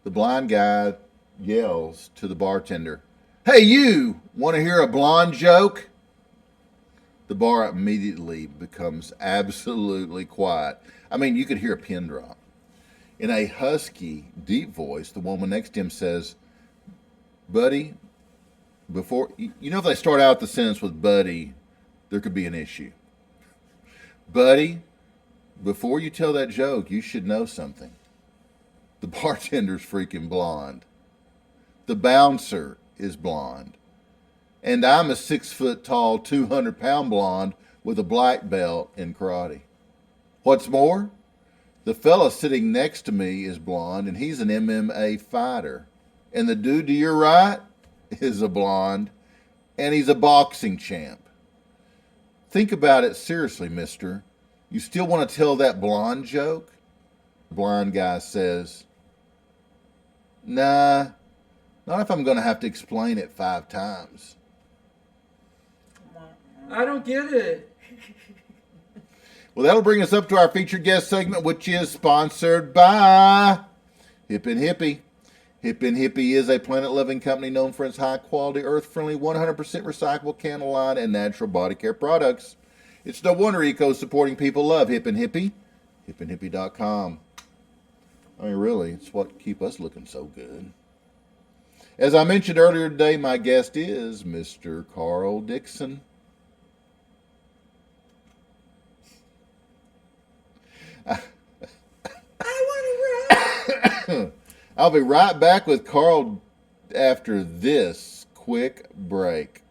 the blind guy yells to the bartender, "Hey, you, want to hear a blonde joke?" The bar immediately becomes absolutely quiet. I mean, you could hear a pin drop. In a husky, deep voice, the woman next to him says, "Buddy, before, you know, if they start out the sentence with buddy, there could be an issue. Buddy, before you tell that joke, you should know something. The bartender's freaking blonde. The bouncer is blonde. And I'm a 6-foot-tall, 200-pound blonde with a black belt in karate. What's more, the fella sitting next to me is blonde, and he's an MMA fighter. And the dude to your right is a blonde, and he's a boxing champ. Think about it seriously, mister. You still want to tell that blonde joke?" The blind guy says, "Nah, not if I'm going to have to explain it 5 times. I don't get it. Well, that'll bring us up to our featured guest segment, which is sponsored by Hippin' Hippie. Hippin' Hippie is a planet-loving company known for its high-quality, earth-friendly, 100% recyclable candle line and natural body care products. It's no wonder eco-supporting people love Hippin' Hippie. HippinHippie.com. I mean, really, it's what keep us looking so good. As I mentioned earlier today, my guest is Mr. Carl Dixon. I'll be right back with Carl after this quick break.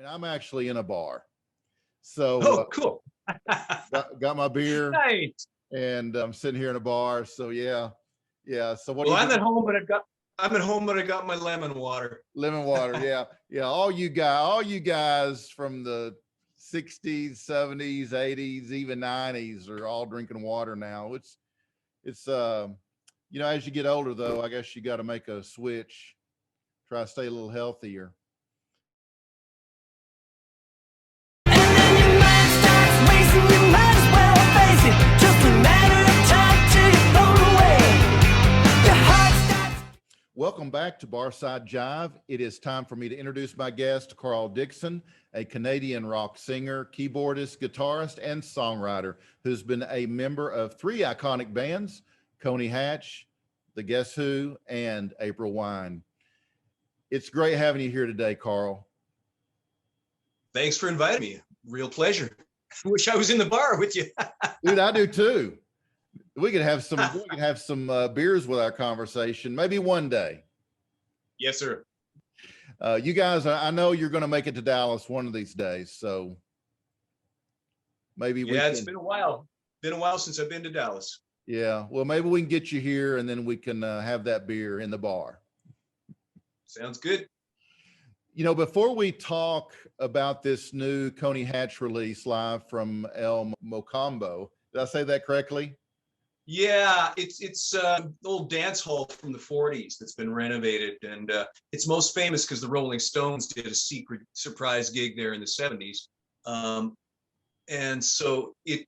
mean, I'm actually in a bar. So cool. got my beer. Nice. And I'm sitting here in a bar. So yeah. So what? Well, I'm at home, but I got my lemon water. Lemon water. Yeah. All you guys from the 60s, 70s, 80s, even 90s are all drinking water now. It's as you get older though, I guess you got to make a switch, try to stay a little healthier. Welcome back to Barside Jive. It is time for me to introduce my guest, Carl Dixon, a Canadian rock singer, keyboardist, guitarist, and songwriter who's been a member of 3 iconic bands, Coney Hatch, The Guess Who, and April Wine. It's great having you here today, Carl. Thanks for inviting me. Real pleasure. I wish I was in the bar with you. Dude, I do too. We could have some beers with our conversation, maybe one day. Yes, sir. You guys, I know you're going to make it to Dallas one of these days, so maybe it's been a while. Been a while since I've been to Dallas. Yeah, well, maybe we can get you here, and then we can have that beer in the bar. Sounds good. Before we talk about this new Coney Hatch release live from El Mocambo, did I say that correctly? Yeah, it's old dance hall from the 40s that's been renovated, and it's most famous because the Rolling Stones did a secret surprise gig there in the 70s, and so it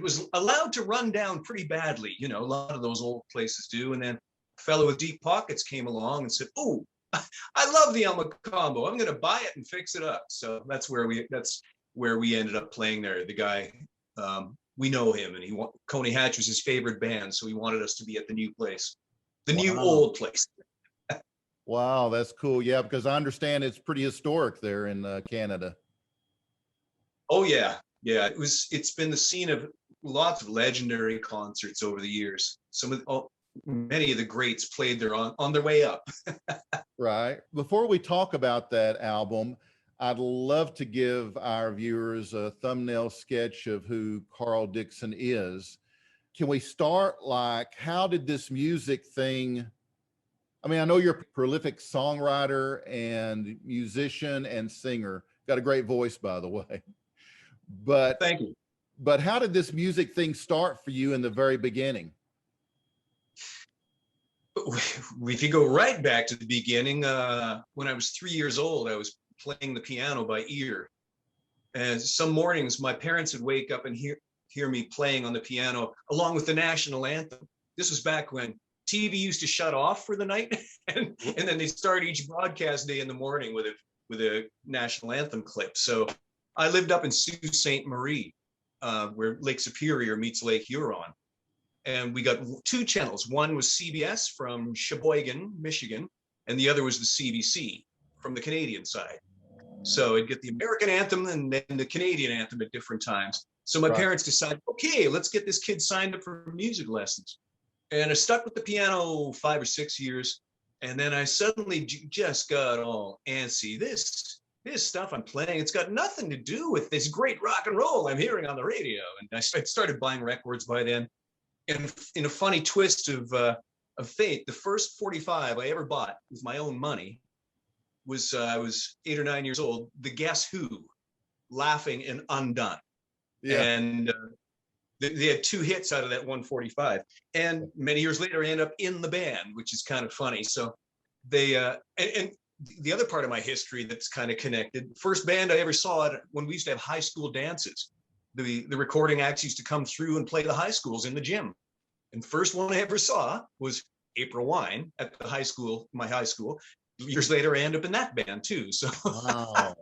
was allowed to run down pretty badly. A lot of those old places do, and then a fellow with deep pockets came along and said, "Oh, I love the El Mocambo. I'm going to buy it and fix it up." So that's where we ended up playing there. The guy. We know him, and Coney Hatch was his favorite band, so he wanted us to be at the new place, the new old place. Wow, that's cool. Yeah, because I understand it's pretty historic there in Canada. Oh yeah. It's been the scene of lots of legendary concerts over the years. Many of the greats played there on their way up. Right. Before we talk about that album, I'd love to give our viewers a thumbnail sketch of who Carl Dixon is. Can we start how did this music thing, I know you're a prolific songwriter and musician and singer, got a great voice, by the way, but thank you. But how did this music thing start for you in the very beginning? If you go right back to the beginning, when I was 3 years old, I was playing the piano by ear, and some mornings my parents would wake up and hear me playing on the piano along with the national anthem. This was back when TV used to shut off for the night, and then they start each broadcast day in the morning with a national anthem clip. So I lived up in Sault Ste. Marie, where Lake Superior meets Lake Huron, and we got 2 channels. One was CBS from Sheboygan, Michigan, and the other was the CBC from the Canadian side. So I'd get the American anthem and then the Canadian anthem at different times. So my parents decided, okay, let's get this kid signed up for music lessons. And I stuck with the piano 5 or 6 years. And then I suddenly just got all antsy. This stuff I'm playing, it's got nothing to do with this great rock and roll I'm hearing on the radio. And I started buying records by then. And in a funny twist of fate, the first 45 I ever bought with my own money was I was 8 or 9 years old, The Guess Who, Laughing and Undone. Yeah. And they had 2 hits out of that 145. And many years later, I ended up in the band, which is kind of funny. So they, and the other part of my history that's kind of connected, first band I ever saw when we used to have high school dances. The recording acts used to come through and play the high schools in the gym. And first one I ever saw was April Wine at my high school. Years later, I ended up in that band too. So, wow.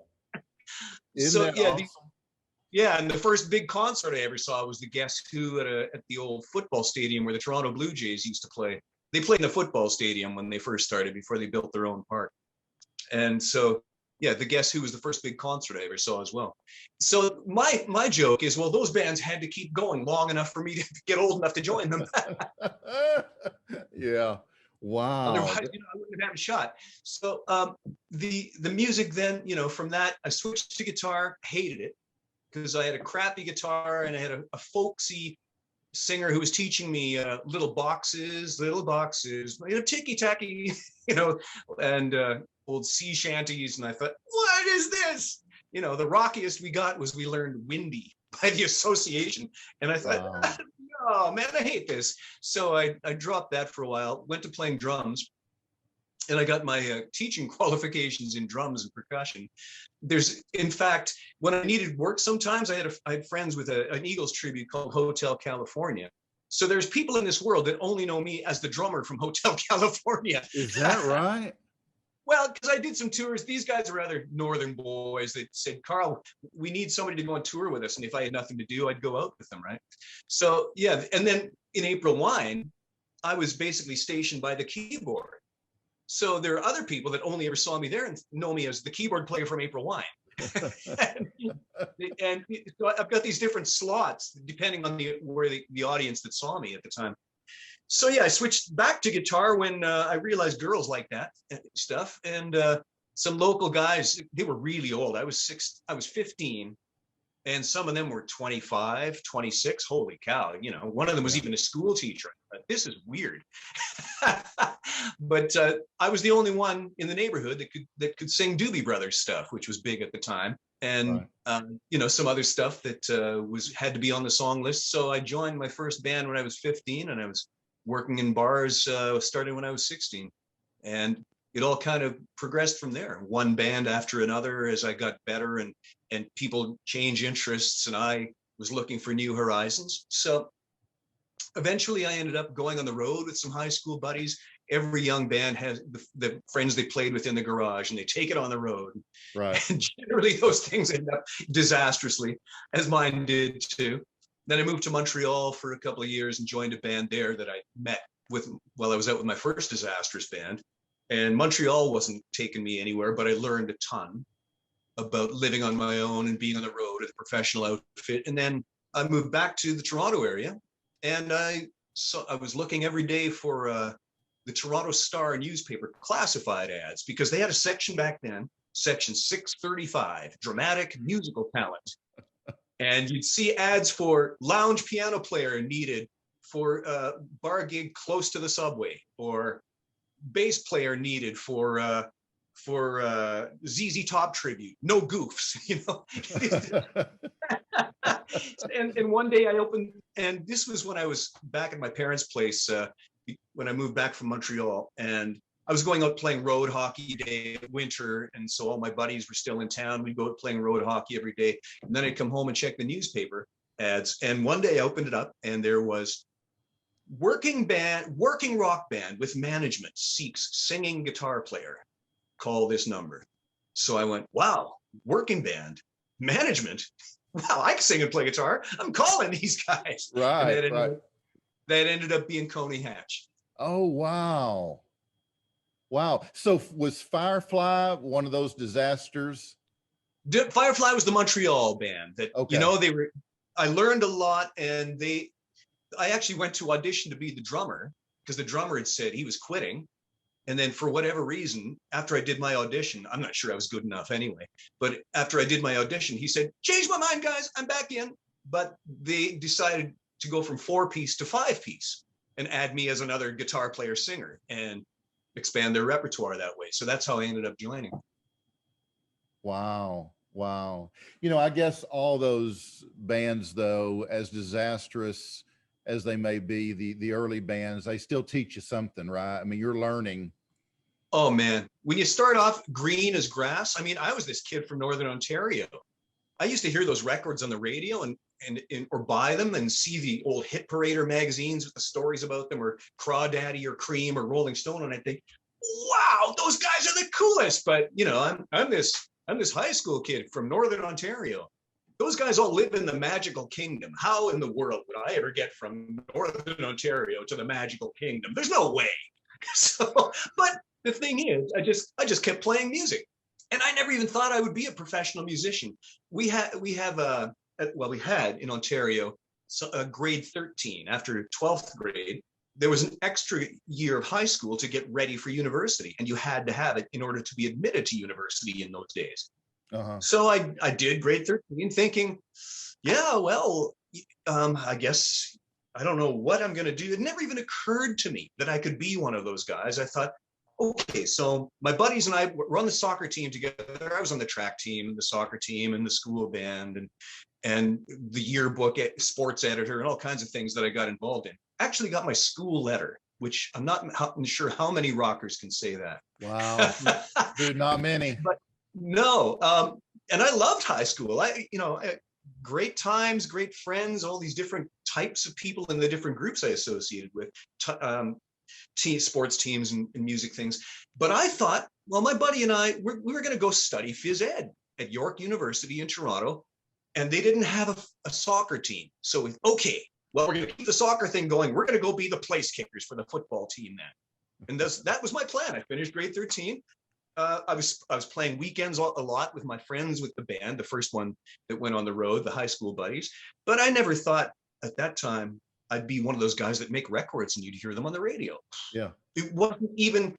So yeah, awesome? And the first big concert I ever saw was the Guess Who at the old football stadium where the Toronto Blue Jays used to play. They played in a football stadium when they first started before they built their own park. And so, yeah, the Guess Who was the first big concert I ever saw as well. So my joke is, well, those bands had to keep going long enough for me to get old enough to join them. Yeah. Wow. Otherwise, I wouldn't have had a shot. So the music then, you know, from that, I switched to guitar, hated it because I had a crappy guitar and I had a folksy singer who was teaching me little boxes, you know, ticky-tacky, you know, and old sea shanties. And I thought, what is this? You know, the rockiest we got was we learned Windy by the association. And I thought, Wow. oh man, I hate this. So I dropped that for a while, went to playing drums. And I got my teaching qualifications in drums and percussion. There's, in fact, when I needed work sometimes, I had friends with an Eagles tribute called Hotel California. So there's people in this world that only know me as the drummer from Hotel California. Is that right? Well, because I did some tours. These guys are other northern boys that said, Carl, we need somebody to go on tour with us. And if I had nothing to do, I'd go out with them, right? So, yeah. And then in April Wine, I was basically stationed by the keyboard. So there are other people that only ever saw me there and know me as the keyboard player from April Wine. and so I've got these different slots depending on the audience that saw me at the time. So yeah, I switched back to guitar when I realized girls like that stuff. And some local guys, they were really old. I was 15. And some of them were 25, 26. Holy cow. You know, one of them was even a school teacher. This is weird. But I was the only one in the neighborhood that could sing Doobie Brothers stuff, which was big at the time. And, you know, some other stuff that had to be on the song list. So I joined my first band when I was 15, and I was working in bars starting when I was 16. And it all kind of progressed from there, one band after another as I got better and people change interests, and I was looking for new horizons. So eventually I ended up going on the road with some high school buddies. Every young band has the friends they played with in the garage, and they take it on the road. Right. And generally those things end up disastrously, as mine did too. Then I moved to Montreal for a couple of years and joined a band there that I met with while I was out with my first disastrous band. And Montreal wasn't taking me anywhere, but I learned a ton about living on my own and being on the road with a professional outfit. And then I moved back to the Toronto area, and I was looking every day for the Toronto Star newspaper classified ads, because they had a section back then, section 635, dramatic musical talent. And you'd see ads for lounge piano player needed for bar gig close to the subway, or bass player needed for ZZ Top tribute, no goofs, you know. and one day I opened, and this was when I was back at my parents' place when I moved back from Montreal, and I was going out playing road hockey day, winter, and so all my buddies were still in town. We'd go out playing road hockey every day, and then I'd come home and check the newspaper ads. And one day I opened it up, and there was working rock band with management seeks singing guitar player. Call this number. So I went, wow, working band, management. Wow, I can sing and play guitar. I'm calling these guys. Right, and that ended up being Coney Hatch. Oh, wow. Wow. So was Firefly one of those disasters? Firefly was the Montreal band that, Okay. you know, I learned a lot, and I actually went to audition to be the drummer because the drummer had said he was quitting. And then for whatever reason, after I did my audition, I'm not sure I was good enough anyway, but after I did my audition, he said, change my mind, guys, I'm back in. But they decided to go from 4-piece to 5-piece and add me as another guitar player singer and expand their repertoire that way. So that's how I ended up joining. Wow. Wow. You know, I guess all those bands, though, as disastrous as they may be, the early bands, they still teach you something, right? I mean, you're learning. Oh man, when you start off green as grass, I mean, I was this kid from Northern Ontario. I used to hear those records on the radio or buy them and see the old Hit Parader magazines with the stories about them, or Crawdaddy or Cream or Rolling Stone, and I think, wow, those guys are the coolest. But you know, I'm this high school kid from Northern Ontario. Those guys all live in the magical kingdom. How in the world would I ever get from Northern Ontario to the magical kingdom? There's no way. So, but the thing is, I just kept playing music, and I never even thought I would be a professional musician. We had in Ontario, grade 13 after 12th grade. there was an extra year of high school to get ready for university, and you had to have it in order to be admitted to university in those days. So I did grade 13 thinking, yeah, well, I guess I don't know what I'm going to do. It never even occurred to me that I could be one of those guys. I thought, okay, so my buddies and I were on the soccer team together. I was on the track team, the soccer team, and the school band, and the yearbook sports editor, and all kinds of things that I got involved in. Actually got my school letter, which I'm not sure how many rockers can say that. Wow, dude, not many. But no, and I loved high school. Great times, great friends, all these different types of people in the different groups I associated with, sports teams and music things. But I thought, well, my buddy and I, we were going to go study phys ed at York University in Toronto, and they didn't have a soccer team. So okay, well, we're going to keep the soccer thing going. We're going to go be the place kickers for the football team then. And that was my plan. I finished grade 13. I was playing weekends a lot with my friends with the band, the first one that went on the road, the high school buddies. But I never thought at that time I'd be one of those guys that make records and you'd hear them on the radio. Yeah. It wasn't even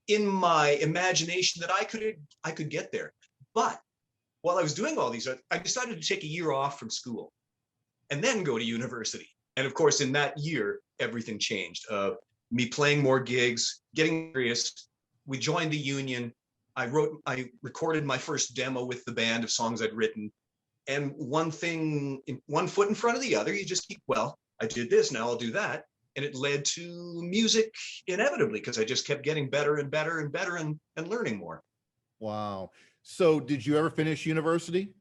in my imagination that I could get there. But while I was doing all these, I decided to take a year off from school and then go to university. And of course, in that year, everything changed. Me playing more gigs, getting serious. We joined the union. I recorded my first demo with the band of songs I'd written. And one foot in front of the other, you just keep, well, I did this, now I'll do that. And it led to music inevitably, because I just kept getting better and better and better and learning more. Wow. So did you ever finish university?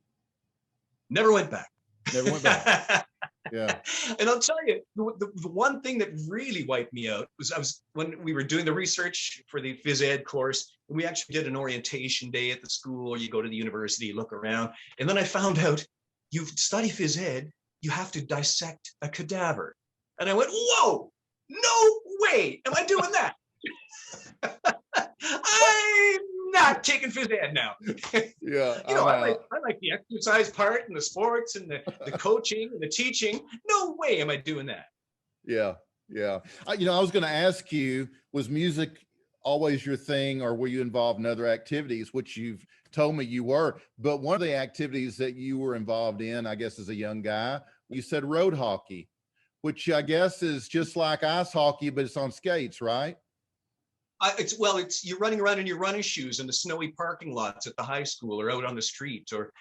Never went back. Never went back. Yeah. And I'll tell you, the one thing that really wiped me out was when we were doing the research for the phys ed course, and we actually did an orientation day at the school. You go to the university, look around, and then I found out you study phys ed, you have to dissect a cadaver. And I went, whoa, no way am I doing that. I'm not taking phys ed now. Yeah. I like the exercise part and the sports and the coaching and the teaching. No way am I doing that. Yeah. Yeah. I was going to ask you, was music always your thing, or were you involved in other activities, which you've told me you were? But one of the activities that you were involved in, I guess, as a young guy, you said road hockey, which I guess is just like ice hockey, but it's on skates, right? It's you're running around in your running shoes in the snowy parking lots at the high school or out on the street, or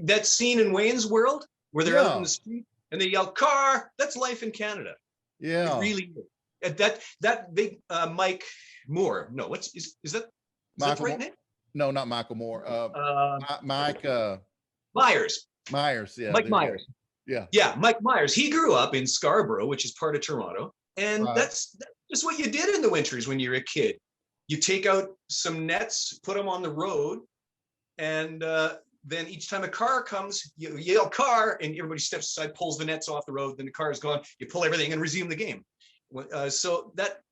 that scene in Wayne's World where they're out in the street and they yell "car." That's life in Canada. Yeah, it really is. That big Mike Moore. No, is that the right name? No, not Michael Moore. Mike Myers. Myers. Yeah, Mike Myers. Yeah, Mike Myers. He grew up in Scarborough, which is part of Toronto, and that's just what you did in the winters when you were a kid. You take out some nets, put them on the road, and then each time a car comes, you yell "car," and everybody steps aside, pulls the nets off the road. Then the car is gone. You pull everything and resume the game. So that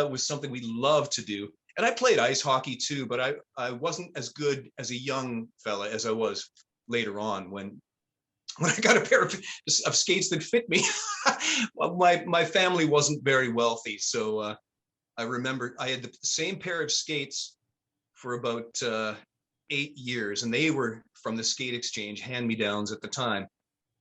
was something we loved to do. And I played ice hockey too, but I wasn't as good as a young fella as I was later on when I got a pair of skates that fit me. Well, my family wasn't very wealthy, so I remember I had the same pair of skates for about 8 years, and they were from the skate exchange, hand-me-downs at the time.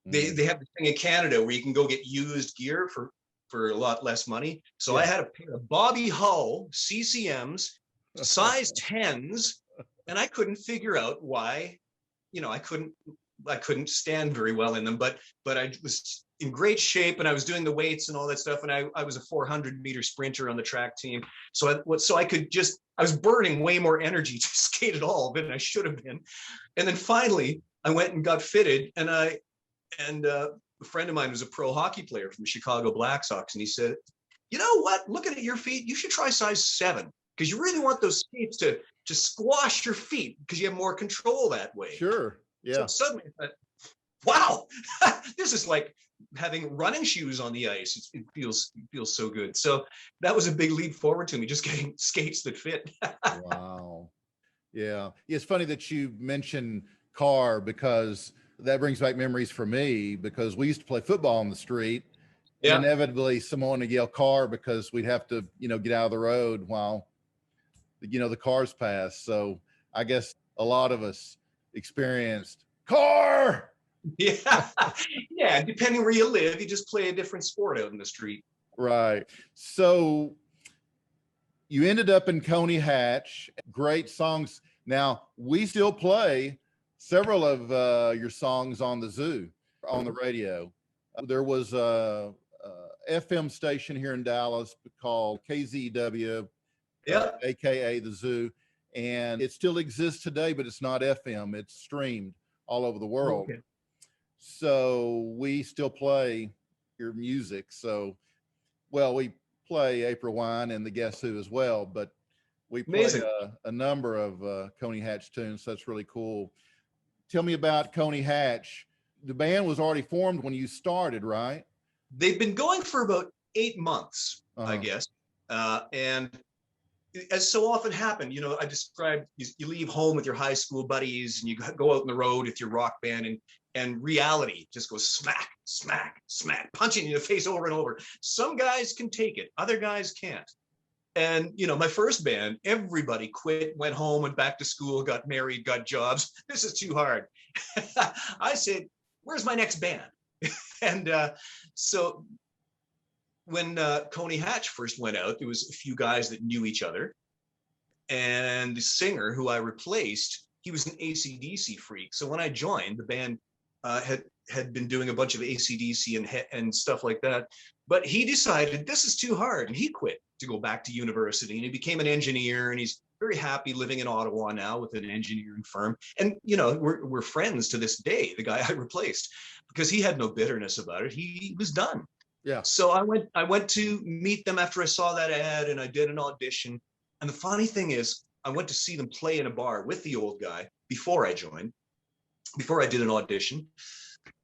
They have this thing in Canada where you can go get used gear for a lot less money. So I had a pair of Bobby Hull CCMs, size 10s, and I couldn't figure out why. I couldn't stand very well in them, but I was in great shape, and I was doing the weights and all that stuff, and I was a 400-meter sprinter on the track team. So I was burning way more energy to skate at all than I should have been. And then finally, I went and got fitted, and a friend of mine was a pro hockey player from the Chicago Black Sox, and he said, "You know what? Looking at your feet, you should try size 7 because you really want those skates to squash your feet because you have more control that way." Sure. Yeah. So suddenly I thought, wow, this is like having running shoes on the ice. It feels so good. So that was a big leap forward to me, just getting skates that fit. Wow. Yeah. It's funny that you mentioned car, because that brings back memories for me, because we used to play football on the street, And inevitably someone would yell car because we'd have to, get out of the road while, the cars pass. So I guess a lot of us experienced car. Yeah. Yeah. Depending where you live, you just play a different sport out in the street. Right. So you ended up in Coney Hatch. Great songs. Now, we still play several of your songs on the zoo, on the radio. There was a FM station here in Dallas called KZW, aka the Zoo, and it still exists today, but it's not FM. It's streamed all over the world. Okay. So we still play your music. So, well, we play April Wine and the Guess Who as well, but we play a number of Coney Hatch tunes. So that's really cool. Tell me about Coney Hatch. The band was already formed when you started, right? They've been going for about 8 months, I guess. And as so often happened, I described, you leave home with your high school buddies and you go out on the road with your rock band, and reality just goes smack, smack, smack, punching you in the face over and over. Some guys can take it, other guys can't. And, my first band, everybody quit, went home, went back to school, got married, got jobs. This is too hard. I said, where's my next band? And so when Coney Hatch first went out, there was a few guys that knew each other. And the singer who I replaced, he was an AC/DC freak. So when I joined, the band had been doing a bunch of AC/DC and stuff like that. But he decided this is too hard, and he quit to go back to university. And he became an engineer, and he's very happy living in Ottawa now with an engineering firm. And we're friends to this day, the guy I replaced, because he had no bitterness about it. He was done. Yeah. So I went to meet them after I saw that ad, and I did an audition. And the funny thing is, I went to see them play in a bar with the old guy before I joined, before I did an audition.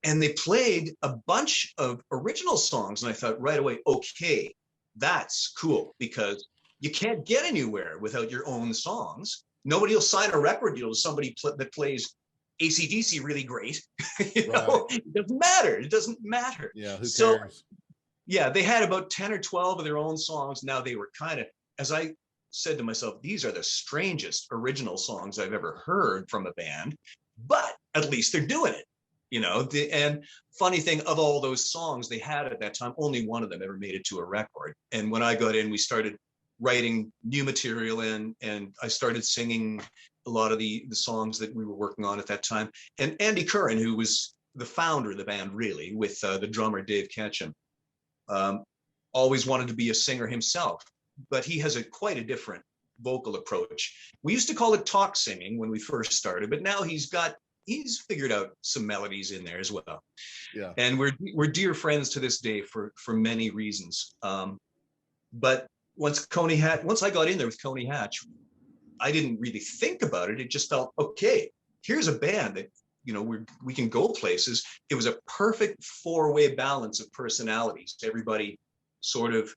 And they played a bunch of original songs. And I thought right away, okay, that's cool, because you can't get anywhere without your own songs. Nobody will sign a record deal to somebody that plays AC/DC really great. It doesn't matter. It doesn't matter. Yeah, who cares? Yeah, they had about 10 or 12 of their own songs. Now they were kind of, as I said to myself, these are the strangest original songs I've ever heard from a band, but at least they're doing it. And funny thing, of all those songs they had at that time, only one of them ever made it to a record. And when I got in, we started writing new material in, and I started singing a lot of the songs that we were working on at that time. And Andy Curran, who was the founder of the band, really, with the drummer Dave Ketchum, always wanted to be a singer himself, but he has quite a different vocal approach. We used to call it talk singing when we first started, but now he's figured out some melodies in there as well. Yeah. And we're dear friends to this day for many reasons. But once I got in there with Coney Hatch, I didn't really think about it. It just felt, okay, here's a band that, we can go places. It was a perfect 4-way balance of personalities. Everybody sort of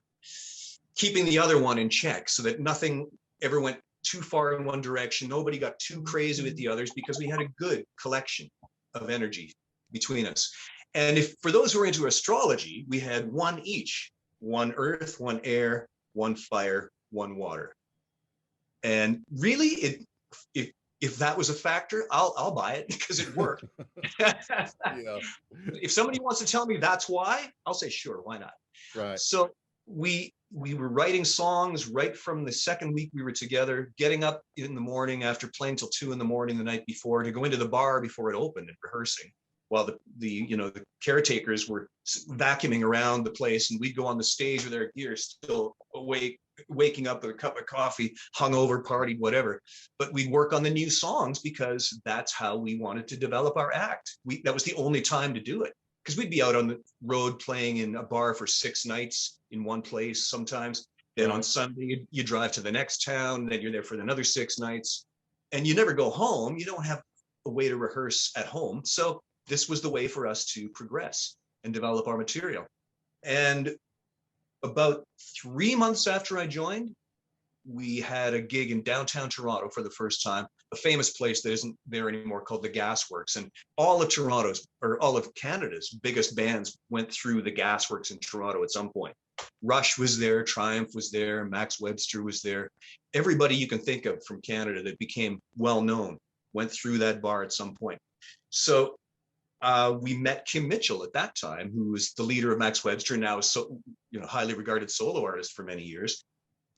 keeping the other one in check so that nothing ever went too far in one direction. Nobody got too crazy with the others, because we had a good collection of energy between us. And for those who are into astrology, we had one each: one earth, one air, one fire, one water. And really, if that was a factor, I'll buy it, because it worked. Yeah. If somebody wants to tell me that's why, I'll say, sure, why not? Right. So we were writing songs right from the second week we were together, getting up in the morning after playing till 2 a.m. the night before to go into the bar before it opened and rehearsing, while the caretakers were vacuuming around the place, and we'd go on the stage with our gear, still waking up with a cup of coffee, hungover, partied, whatever. But we'd work on the new songs, because that's how we wanted to develop our act. That was the only time to do it, because we'd be out on the road playing in a bar for 6 nights in one place sometimes. Then on Sunday, you drive to the next town, then you're there for another 6 nights, and you never go home. You don't have a way to rehearse at home. So this was the way for us to progress and develop our material. And about 3 months after I joined, we had a gig in downtown Toronto for the first time, a famous place that isn't there anymore called the Gasworks. And all of all of Canada's biggest bands went through the Gasworks in Toronto at some point. Rush was there, Triumph was there, Max Webster was there. Everybody you can think of from Canada that became well known went through that bar at some point. So we met Kim Mitchell at that time, who was the leader of Max Webster, now a highly regarded solo artist for many years.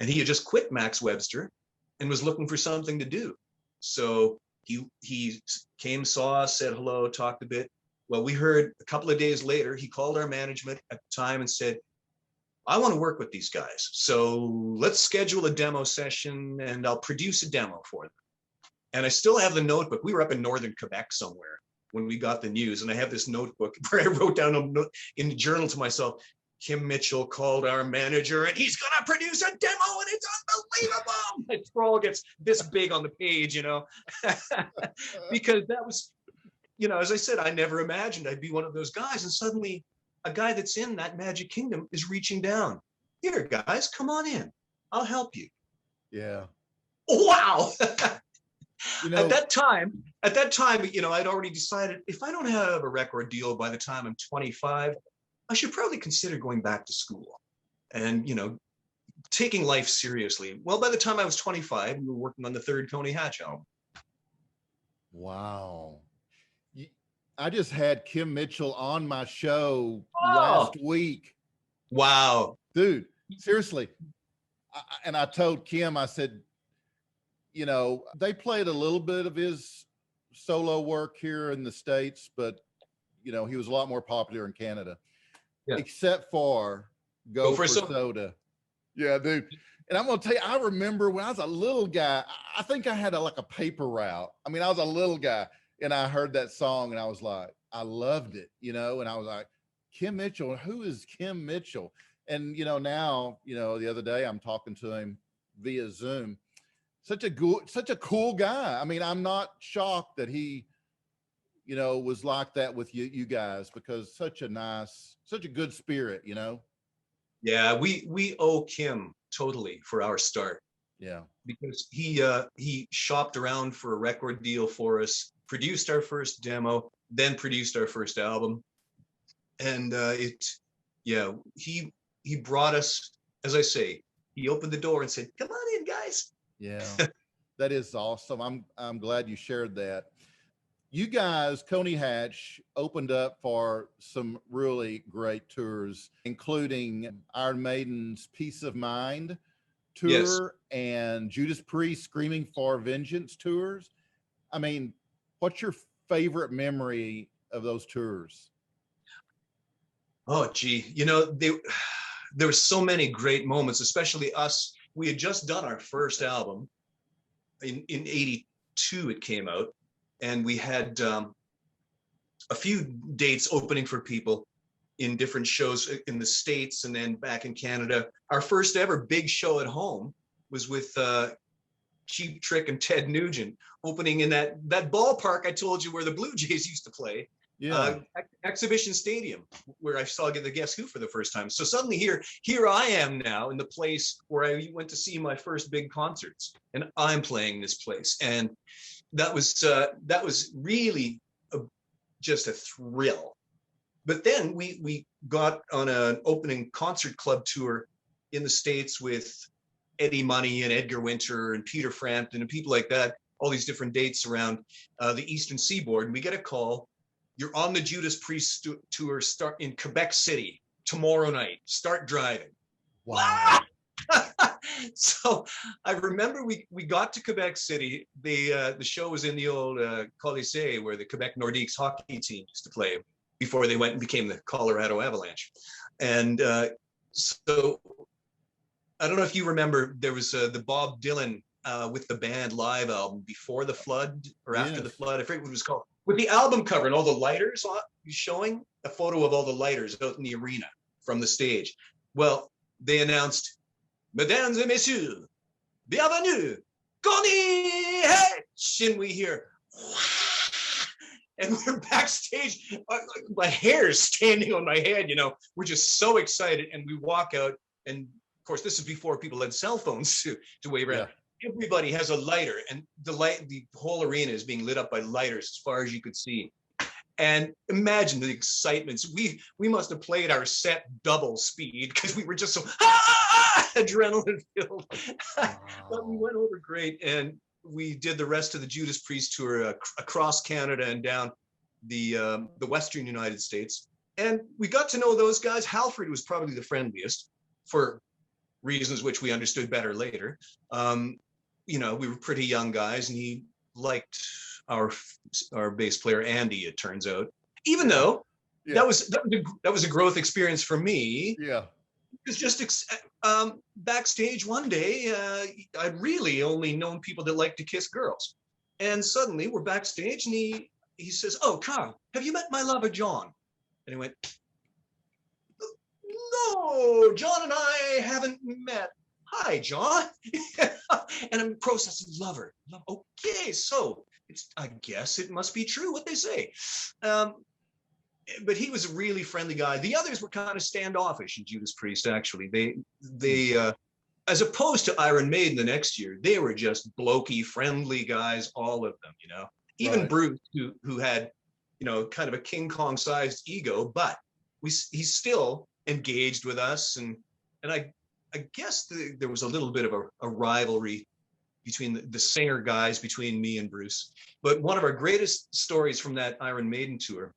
And he had just quit Max Webster and was looking for something to do. So he came, saw us, said hello, talked a bit. Well, we heard a couple of days later, he called our management at the time and said, I want to work with these guys. So let's schedule a demo session and I'll produce a demo for them. And I still have the notebook. We were up in northern Quebec somewhere when we got the news. And I have this notebook where I wrote down in the journal to myself, Kim Mitchell called our manager and he's going to produce a demo and it's unbelievable. My scroll gets this big on the page, because that was, as I said, I never imagined I'd be one of those guys. And suddenly a guy that's in that Magic Kingdom is reaching down. Here, guys, come on in. I'll help you. Yeah. Wow. At that time, I'd already decided if I don't have a record deal by the time I'm 25, I should probably consider going back to school and, taking life seriously. Well, by the time I was 25, we were working on the third Coney Hatch album. Wow. I just had Kim Mitchell on my show last week. Wow. Dude, seriously. I told Kim, I said, they played a little bit of his solo work here in the States, but, he was a lot more popular in Canada. Yeah. Except for Go for Soda. Yeah, dude. And I'm going to tell you, I remember when I was a little guy, I think I had a paper route. I mean, I was a little guy and I heard that song and I was like, I loved it, and I was like, Kim Mitchell, who is Kim Mitchell? And, now, the other day I'm talking to him via Zoom. Such a cool guy. I mean, I'm not shocked that he, was like that with you guys, because such a good spirit, Yeah, we owe Kim totally for our start. Yeah, because he shopped around for a record deal for us, produced our first demo, then produced our first album, and he brought us, as I say, he opened the door and said, "Come on in, guys." Yeah, that is awesome. I'm glad you shared that. You guys, Coney Hatch, opened up for some really great tours, including Iron Maiden's Peace of Mind tour, yes, and Judas Priest Screaming for Vengeance tours. I mean, what's your favorite memory of those tours? Oh, gee, there were so many great moments, especially us. We had just done our first album in 82, it came out. And we had a few dates opening for people in different shows in the States and then back in Canada. Our first ever big show at home was with Cheap Trick and Ted Nugent, opening in that ballpark I told you where the Blue Jays used to play. Yeah. Exhibition Stadium, where I saw the Guess Who for the first time. So suddenly here I am now in the place where I went to see my first big concerts, and I'm playing this place. And that was really just a thrill. But then we got on an opening concert club tour in the States with Eddie Money and Edgar Winter and Peter Frampton and people like that, all these different dates around the Eastern Seaboard. And we get a call, you're on the Judas Priest tour, start in Quebec City tomorrow night, start driving. Wow. So I remember we got to Quebec City. The show was in the old Colisée where the Quebec Nordiques hockey team used to play before they went and became the Colorado Avalanche. And so I don't know if you remember, there was the Bob Dylan with the band live album Before the Flood or After the Flood. I forget what it was called. With the album cover and all the lighters showing a photo of all the lighters out in the arena from the stage. Well, they announced, Mesdames et Messieurs, bienvenue, Coney Hatch, and we hear, and we're backstage, my hair is standing on my head, we're just so excited, and we walk out, and of course, this is before people had cell phones to wave around. Everybody has a lighter, and the whole arena is being lit up by lighters as far as you could see. And imagine the excitement. We must have played our set double speed because we were just so adrenaline filled. But we went over great, and we did the rest of the Judas Priest tour across Canada and down the Western United States. And we got to know those guys. Halford was probably the friendliest for reasons which we understood better later. We were pretty young guys, and he liked our bass player Andy, it turns out, even though that was a growth experience for me. Yeah, it was just backstage one day. I'd really only known people that like to kiss girls, and suddenly we're backstage, and he says, "Oh, Carl, have you met my lover John?" And he went, "No, John and I haven't met. Hi, John." And I'm processing lover. Okay, so I guess it must be true what they say. But he was a really friendly guy. The others were kind of standoffish in Judas Priest, actually. They as opposed to Iron Maiden the next year, they were just blokey, friendly guys, all of them, Even Bruce, who had, kind of a King Kong sized ego, but he's still engaged with us. And I guess there was a little bit of a rivalry between the singer guys, between me and Bruce. But one of our greatest stories from that Iron Maiden tour,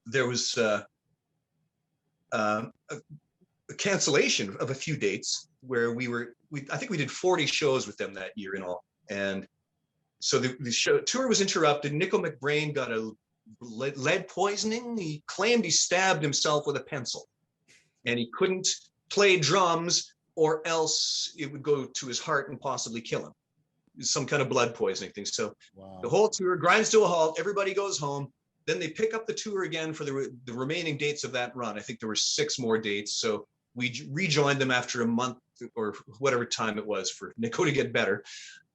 there was a cancellation of a few dates where I think we did 40 shows with them that year in all. And so the tour was interrupted. Nico McBrain got a lead poisoning. He claimed he stabbed himself with a pencil, and he couldn't play drums or else it would go to his heart and possibly kill him. Some kind of blood poisoning thing. So the whole tour grinds to a halt. Everybody goes home. Then they pick up the tour again for the remaining dates of that run. I think there were 6 more dates. So we rejoined them after a month or whatever time it was for Nico to get better.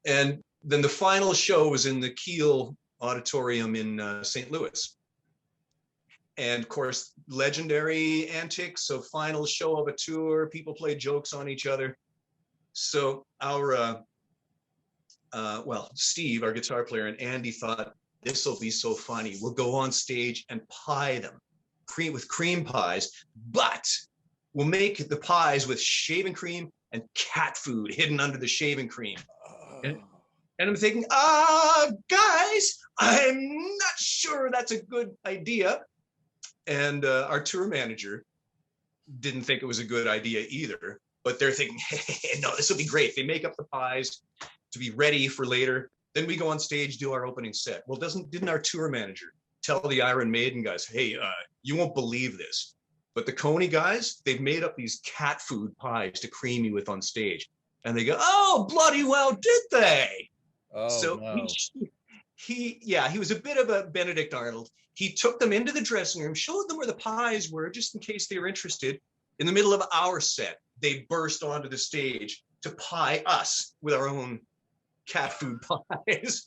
And then the final show was in the Kiel Auditorium in St. Louis. And of course, legendary antics. So final show of a tour, people play jokes on each other. So our, Steve, our guitar player, and Andy thought, this will be so funny. We'll go on stage and pie them with cream pies, but we'll make the pies with shaving cream and cat food hidden under the shaving cream. And I'm thinking, guys, I'm not sure that's a good idea. And our tour manager didn't think it was a good idea either, but they're thinking, hey, no, this will be great. They make up the pies to be ready for later. Then we go on stage, do our opening set. Well, didn't our tour manager tell the Iron Maiden guys, hey, you won't believe this, but the Coney guys, they've made up these cat food pies to cream you with on stage. And they go, oh, bloody well, did they? Oh, so no. he was a bit of a Benedict Arnold. He took them into the dressing room, showed them where the pies were, just in case they were interested. In the middle of our set, they burst onto the stage to pie us with our own cat food pies.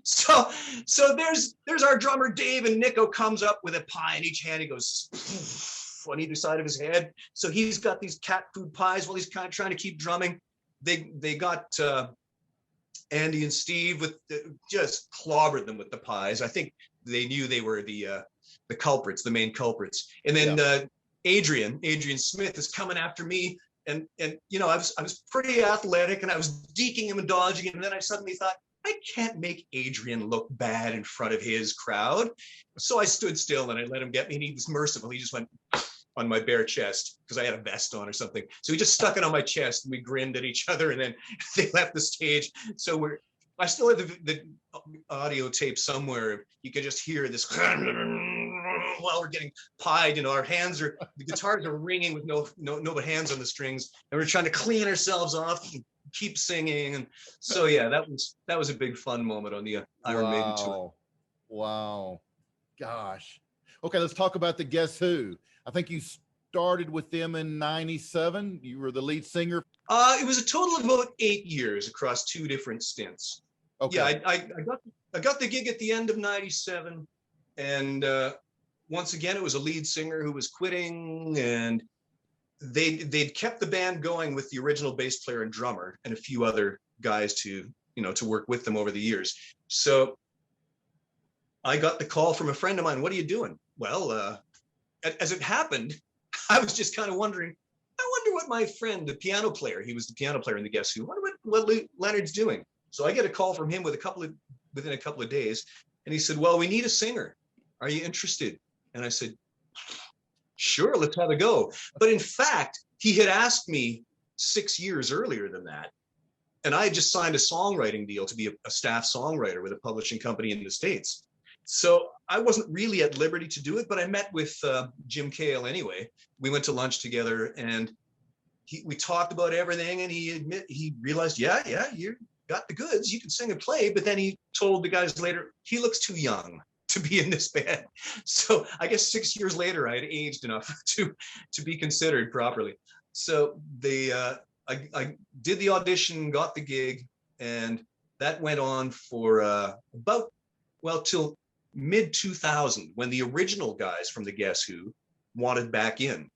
so there's our drummer Dave, and Nico comes up with a pie in each hand. He goes on either side of his head. So he's got these cat food pies while he's kind of trying to keep drumming. They got Andy and Steve just clobbered them with the pies. I think they knew they were the culprits, the main culprits. And then Adrian Smith is coming after me. And I was pretty athletic, and I was deking him and dodging him. And then I suddenly thought, I can't make Adrian look bad in front of his crowd. So I stood still and I let him get me, and he was merciful. He just went on my bare chest because I had a vest on or something. So he just stuck it on my chest, and we grinned at each other, and then they left the stage. So I still have the audio tape somewhere. You could just hear this while we're getting pied. The guitars are ringing with no hands on the strings, and we're trying to clean ourselves off and keep singing. And so yeah, that was a big fun moment on the Iron Maiden tour. Wow, gosh. Okay, let's talk about the Guess Who. I think you started with them in '97. You were the lead singer. It was a total of about 8 years across 2 different stints. Okay. Yeah, I got the gig at the end of '97, and once again, it was a lead singer who was quitting, and they'd kept the band going with the original bass player and drummer and a few other guys to work with them over the years. So I got the call from a friend of mine. What are you doing? Well, as it happened, I was just kind of wondering, I wonder what my friend, the piano player, he was the piano player in the Guess Who, I wonder what Leonard's doing. So I get a call from him within a couple of days. And he said, well, we need a singer. Are you interested? And I said, sure, let's have a go. But in fact, he had asked me 6 years earlier than that. And I had just signed a songwriting deal to be a staff songwriter with a publishing company in the States. So I wasn't really at liberty to do it, but I met with Jim Cale anyway. We went to lunch together and we talked about everything, and he realized, yeah, you got the goods, you can sing and play. But then he told the guys later, he looks too young to be in this band. So I guess 6 years later, I had aged enough to be considered properly. So I did the audition, got the gig, and that went on for till mid 2000, when the original guys from the Guess Who wanted back in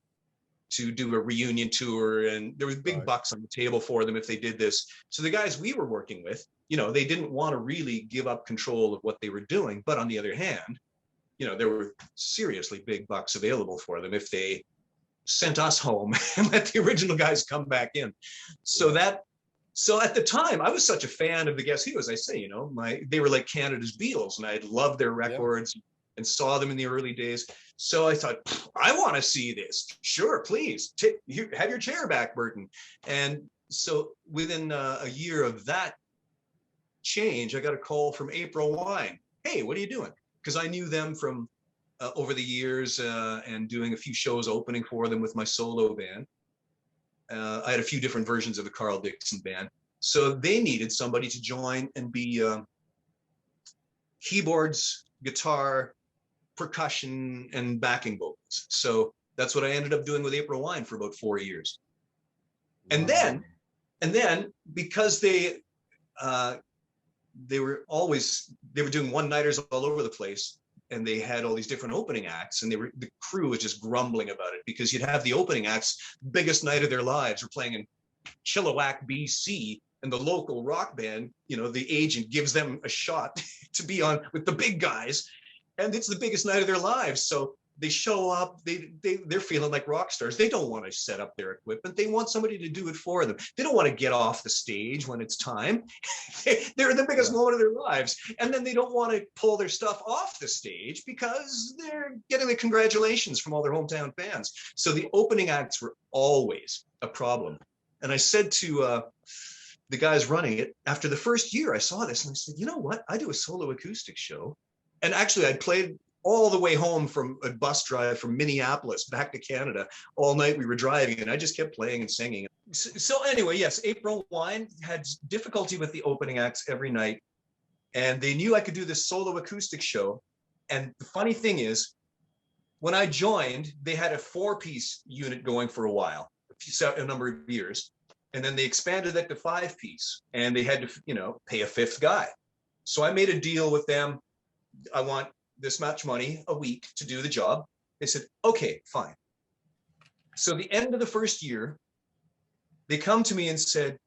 to do a reunion tour, and there was big bucks on the table for them if they did this. So the guys we were working with, they didn't want to really give up control of what they were doing, but on the other hand, there were seriously big bucks available for them if they sent us home and let the original guys come back in. So at the time, I was such a fan of the Guess Who, as I say, they were like Canada's Beatles, and I loved their records and saw them in the early days. So I thought, I want to see this. Sure, please, have your chair back, Burton. And so within a year of that change, I got a call from April Wine. Hey, what are you doing? Because I knew them from over the years and doing a few shows opening for them with my solo band. I had a few different versions of the Carl Dixon band. So they needed somebody to join and be keyboards, guitar, percussion, and backing vocals. So that's what I ended up doing with April Wine for about 4 years. And then because they were doing one-nighters all over the place, and they had all these different opening acts, and the crew was just grumbling about it, because you'd have the opening acts, biggest night of their lives, were playing in Chilliwack, BC, and the local rock band, the agent gives them a shot to be on with the big guys, and it's the biggest night of their lives. So they show up, they're feeling like rock stars. They don't want to set up their equipment. They want somebody to do it for them. They don't want to get off the stage when it's time. They're the biggest moment of their lives. And then they don't want to pull their stuff off the stage because they're getting the congratulations from all their hometown fans. So the opening acts were always a problem. And I said to the guys running it, after the first year, I saw this and I said, you know what? I do a solo acoustic show. And actually I'd played all the way home from a bus drive from Minneapolis back to Canada. All night we were driving, and I just kept playing and singing. So anyway, yes, April Wine had difficulty with the opening acts every night, and they knew I could do this solo acoustic show. And the funny thing is, when I joined, they had a 4-piece unit going for a while, a number of years, and then they expanded that to 5-piece, and they had to, pay a 5th guy. So I made a deal with them. I want this much money a week to do the job. They said, okay, fine. So the end of the first year, they come to me and said,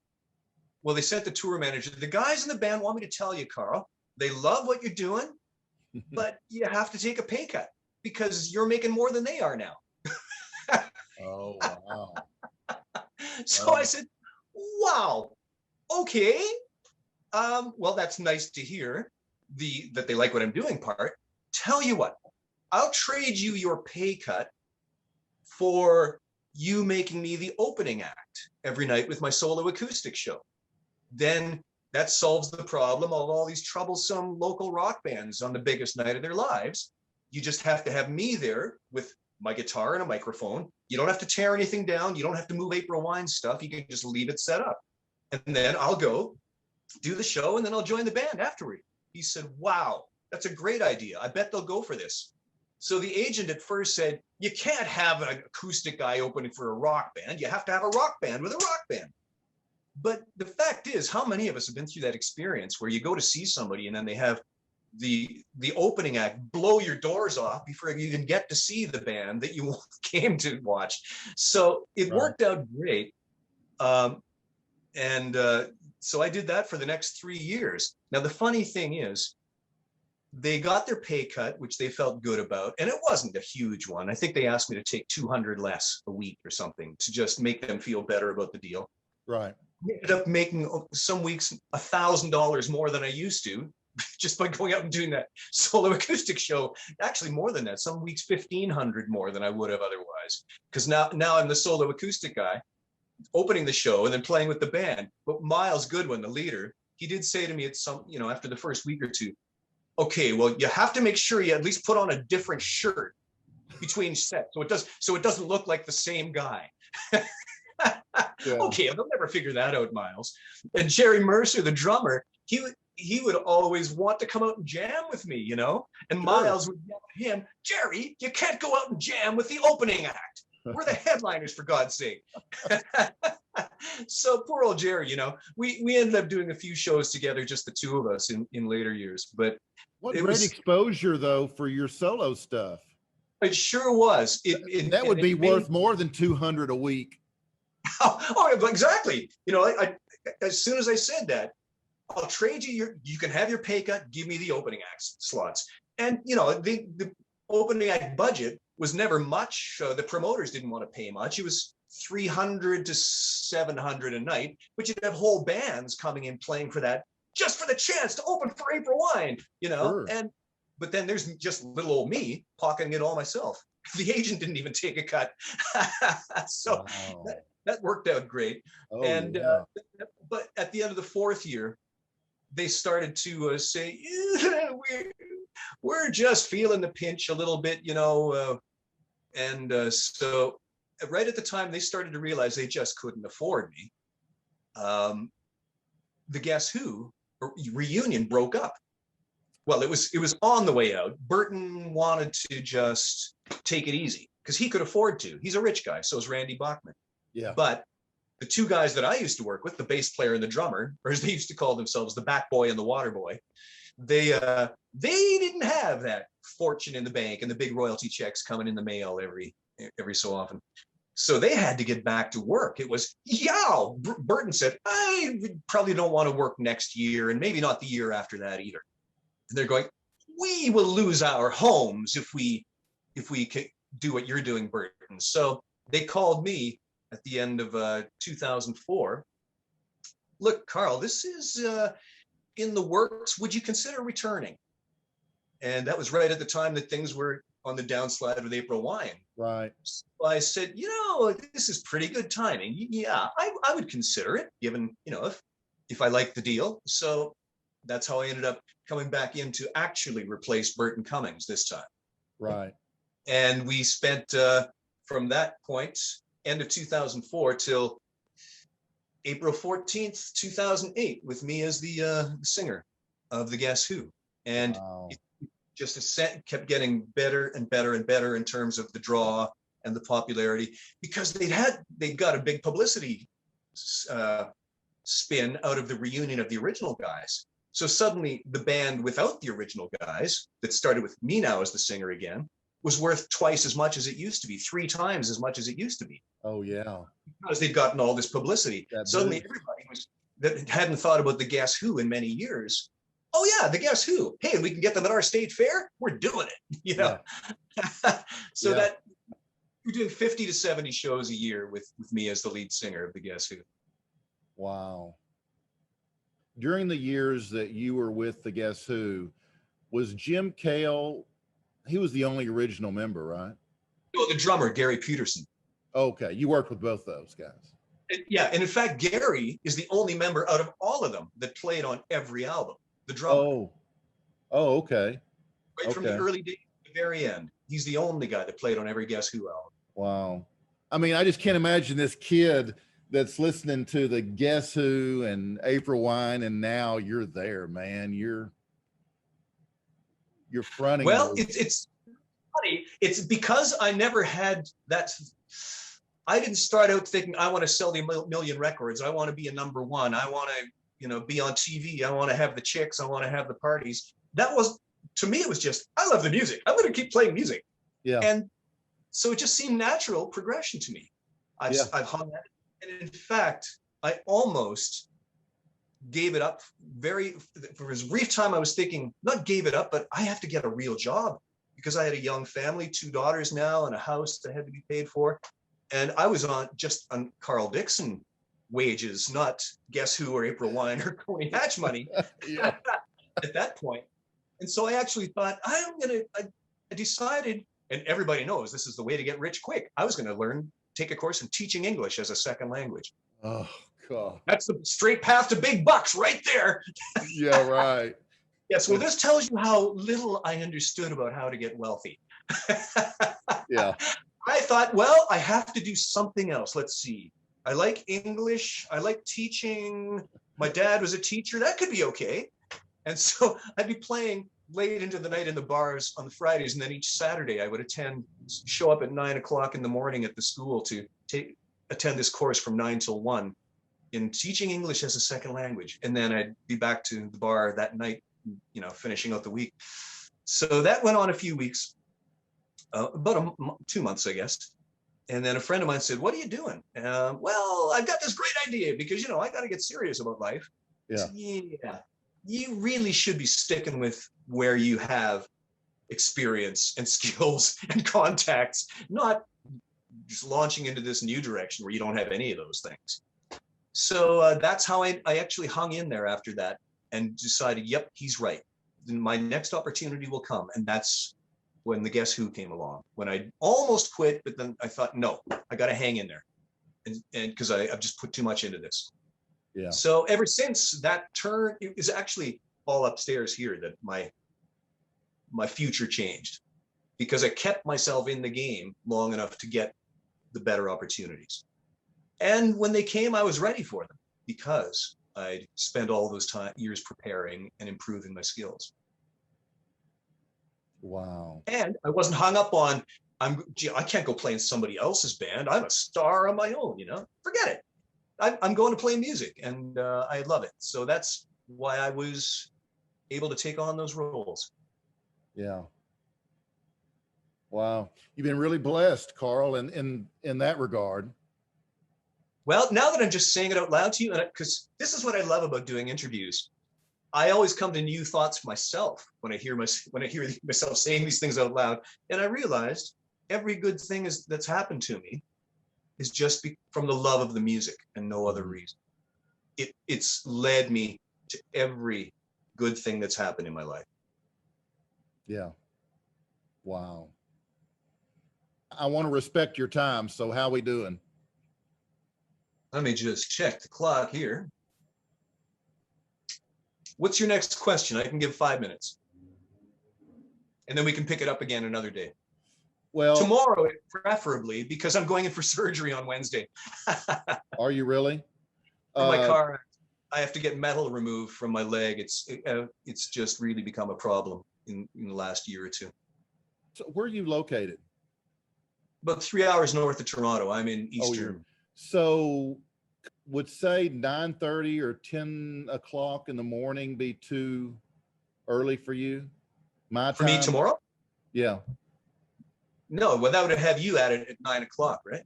well, they sent the tour manager, the guys in the band want me to tell you, Carl, they love what you're doing, but you have to take a pay cut because you're making more than they are now. Oh, wow. So I said, wow, okay. Well, that's nice to hear, that they like what I'm doing part. Tell you what, I'll trade you your pay cut for you making me the opening act every night with my solo acoustic show. Then that solves the problem of all these troublesome local rock bands on the biggest night of their lives. You just have to have me there with my guitar and a microphone. You don't have to tear anything down. You don't have to move April Wine stuff. You can just leave it set up. And then I'll go do the show, and then I'll join the band afterward. He said, wow, that's a great idea. I bet they'll go for this. So the agent at first said, you can't have an acoustic guy opening for a rock band. You have to have a rock band with a rock band. But the fact is, how many of us have been through that experience where you go to see somebody and then they have the opening act, blow your doors off before you even get to see the band that you came to watch. So it worked out great. So I did that for the next 3 years. Now, the funny thing is, they got their pay cut, which they felt good about. And it wasn't a huge one. I think they asked me to take 200 less a week or something to just make them feel better about the deal. Right. I ended up making some weeks $1,000 more than I used to, just by going out and doing that solo acoustic show. Actually, more than that. Some weeks $1,500 more than I would have otherwise. Because now I'm the solo acoustic guy, opening the show and then playing with the band. But Miles Goodwin, the leader, he did say to me at some, after the first week or two, okay, well, you have to make sure you at least put on a different shirt between sets, so it doesn't look like the same guy. Okay, they'll never figure that out, Miles. And Jerry Mercer, the drummer, he would always want to come out and jam with me, And Miles would yell at him, Jerry, you can't go out and jam with the opening act. We're the headliners, for God's sake. So poor old Jerry, we ended up doing a few shows together, just the two of us in later years. But what great exposure, though, for your solo stuff. It sure was. That would be worth more than 200 a week. Oh, exactly. I as soon as I said that, I'll trade you you can have your pay cut, give me the opening act slots. And, the opening act budget was never much. The promoters didn't want to pay much. It was $300 to $700 a night, but you'd have whole bands coming in playing for that, just for the chance to open for April Wine, Sure. But then there's just little old me pocketing it all myself. The agent didn't even take a cut. So that worked out great. But at the end of the fourth year, they started to say, we're just feeling the pinch a little bit, so right at the time they started to realize they just couldn't afford me. The Guess Who reunion broke up. Well, it was on the way out. Burton wanted to just take it easy because he could afford to. He's a rich guy, so is Randy Bachman. Yeah. But the two guys that I used to work with, the bass player and the drummer, or as they used to call themselves, the Bat Boy and the Water Boy, they didn't have that fortune in the bank and the big royalty checks coming in the mail every so often. So they had to get back to work. It was, Burton said, I probably don't want to work next year and maybe not the year after that either. And they're going, we will lose our homes if we can do what you're doing, Burton. So they called me at the end of 2004. Look, Carl, this is in the works. Would you consider returning? And that was right at the time that things were on the downslide with April Wine. Right. So I said, this is pretty good timing. Yeah, I would consider it, given, if I like the deal. So that's how I ended up coming back in to actually replace Burton Cummings this time. Right. And we spent from that point, end of 2004 till April 14th, 2008, with me as the singer of the Guess Who. And it just kept getting better and better and better in terms of the draw and the popularity, because they'd got a big publicity spin out of the reunion of the original guys. So suddenly the band without the original guys, that started with me now as the singer again, was worth twice as much as it used to be, 3 times as much as it used to be. Oh, yeah. Because they'd gotten all this publicity. Suddenly everybody that hadn't thought about the Guess Who in many years, oh yeah, the Guess Who. Hey, we can get them at our state fair. We're doing it, So that we're doing 50 to 70 shows a year with me as the lead singer of the Guess Who. Wow. During the years that you were with the Guess Who, was Jim Cale, he was the only original member, right? Oh, the drummer, Gary Peterson. Okay, you worked with both those guys. Yeah, and in fact, Gary is the only member out of all of them that played on every album. The drummer. Oh, okay. Right from the early days to the very end. He's the only guy that played on every Guess Who album. Wow. I mean, I just can't imagine this kid that's listening to the Guess Who and April Wine, and now you're there, man. You're fronting. Well, it's funny. It's because I never had that. I didn't start out thinking I want to sell the million records. I want to be a number one. I want to, be on TV. I want to have the chicks. I want to have the parties. that was, to me, it was just, I love the music. I'm going to keep playing music. Yeah. And so it just seemed natural progression to me. I've hung at it. And in fact, I almost gave it up for a brief time. I was thinking, not gave it up, but I have to get a real job because I had a young family, 2 daughters now, and a house that had to be paid for. And I was on Carl Dixon wages, not Guess Who or April Wine or Coney Hatch money at that point. And so I actually thought, I decided, and everybody knows this is the way to get rich quick. I was going to take a course in teaching English as a second language. Oh, God. That's the straight path to big bucks right there. Yeah, right. Yes, well, this tells you how little I understood about how to get wealthy. Yeah. I thought, well, I have to do something else. Let's see. I like English. I like teaching. My dad was a teacher. That could be okay. And so I'd be playing late into the night in the bars on the Fridays. And then each Saturday I would show up at 9 o'clock in the morning at the school to attend this course from 9 till 1 in teaching English as a second language. And then I'd be back to the bar that night, finishing out the week. So that went on a few weeks, about 2 months, I guess. And then a friend of mine said, what are you doing? Well, I've got this great idea because, I got to get serious about life. Yeah. Said, yeah. You really should be sticking with where you have experience and skills and contacts, not just launching into this new direction where you don't have any of those things. So that's how I actually hung in there after that and decided, yep, he's right. Then my next opportunity will come. And that's when the Guess Who came along, when I almost quit, but then I thought, no, I got to hang in there. And because I've just put too much into this. Yeah. So ever since that turn, it is actually all upstairs here that my future changed, because I kept myself in the game long enough to get the better opportunities. And when they came, I was ready for them because I'd spent all those years preparing and improving my skills. Wow. And I wasn't hung up on, I can't go play in somebody else's band. I'm a star on my own, forget it. I'm going to play music and I love it. So that's why I was able to take on those roles. Yeah. Wow. You've been really blessed, Carl, in that regard. Well, now that I'm just saying it out loud to you, because this is what I love about doing interviews. I always come to new thoughts myself when I hear myself saying these things out loud. And I realized every good thing that's happened to me is just from the love of the music and no other reason. It's led me to every good thing that's happened in my life. Yeah. Wow. I want to respect your time. So how we doing? Let me just check the clock here. What's your next question? I can give 5 minutes. And then we can pick it up again another day. Well, tomorrow, preferably, because I'm going in for surgery on Wednesday. Are you really? For my car, I have to get metal removed from my leg. It's just really become a problem in the last year or two. So where are you located? About 3 hours north of Toronto. I'm in East Germany. So would say 9:30 or 10 o'clock in the morning be too early for you? For me tomorrow? Yeah. No, well, that would have you at it at 9 o'clock, right?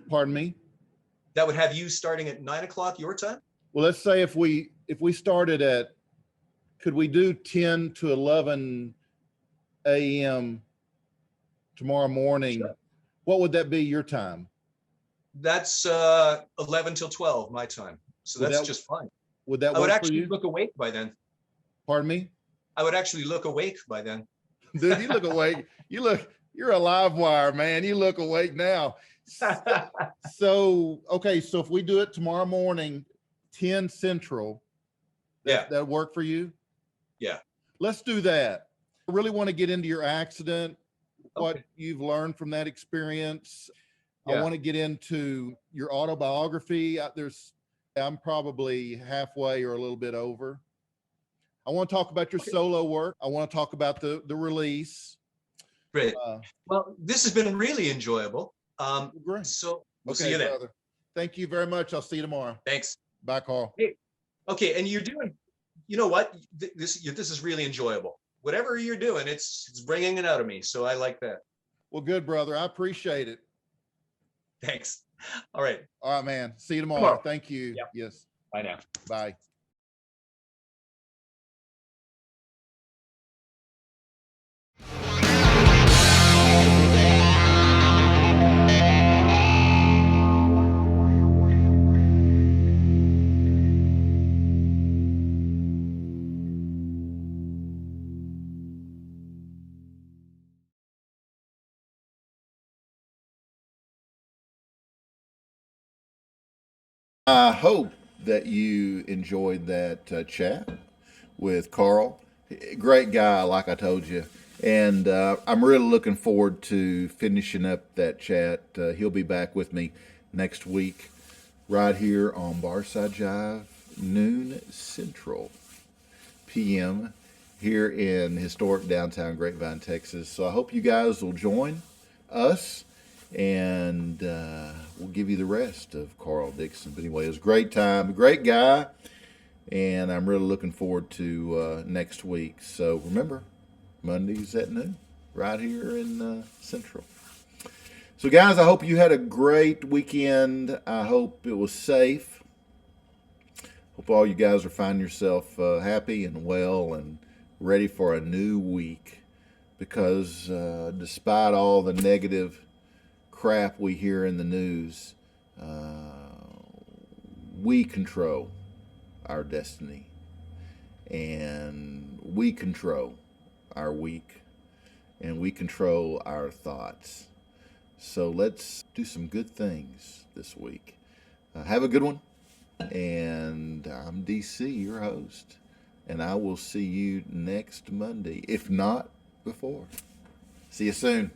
Pardon me? That would have you starting at 9 o'clock your time? Well, let's say if we started at, could we do 10 to 11 a.m. tomorrow morning? Sure. What would that be your time? That's 11 till 12 my time. So that's just fine. Would that work I would for actually you? look awake by then. Pardon me? I would actually look awake by then. Dude, you look awake. You're a live wire, man. You look awake now. So, okay. So if we do it tomorrow morning, 10 Central, that work for you? Yeah. Let's do that. I really want to get into your accident, what you've learned from that experience. I want to get into your autobiography. I'm probably halfway or a little bit over. I want to talk about your solo work. I want to talk about the release. Great. Well, this has been really enjoyable. Great. So we'll see you then. Brother. Thank you very much. I'll see you tomorrow. Thanks. Bye, Carl. Hey. Okay, and you're doing you know what? This is really enjoyable. Whatever you're doing, it's bringing it out of me. So I like that. Well, good, brother. I appreciate it. Thanks. All right. All right, man. See you tomorrow. Tomorrow. Thank you. Yep. Yes. Bye now. Bye. I hope that you enjoyed that chat with Carl. Great guy, like I told you. And I'm really looking forward to finishing up that chat. He'll be back with me next week right here on Barside Jive, noon Central PM here in historic downtown Grapevine, Texas. So I hope you guys will join us, and we'll give you the rest of Carl Dixon. But anyway, it was a great time, a great guy, and I'm really looking forward to next week. So remember, Mondays at noon, right here in Central. So guys, I hope you had a great weekend. I hope it was safe. Hope all you guys are finding yourself happy and well and ready for a new week, because despite all the negative crap we hear in the news, we control our destiny, and we control our week, and we control our thoughts. So let's do some good things this week. Have a good one. And I'm DC, your host, and I will see you next Monday, if not before. See you soon.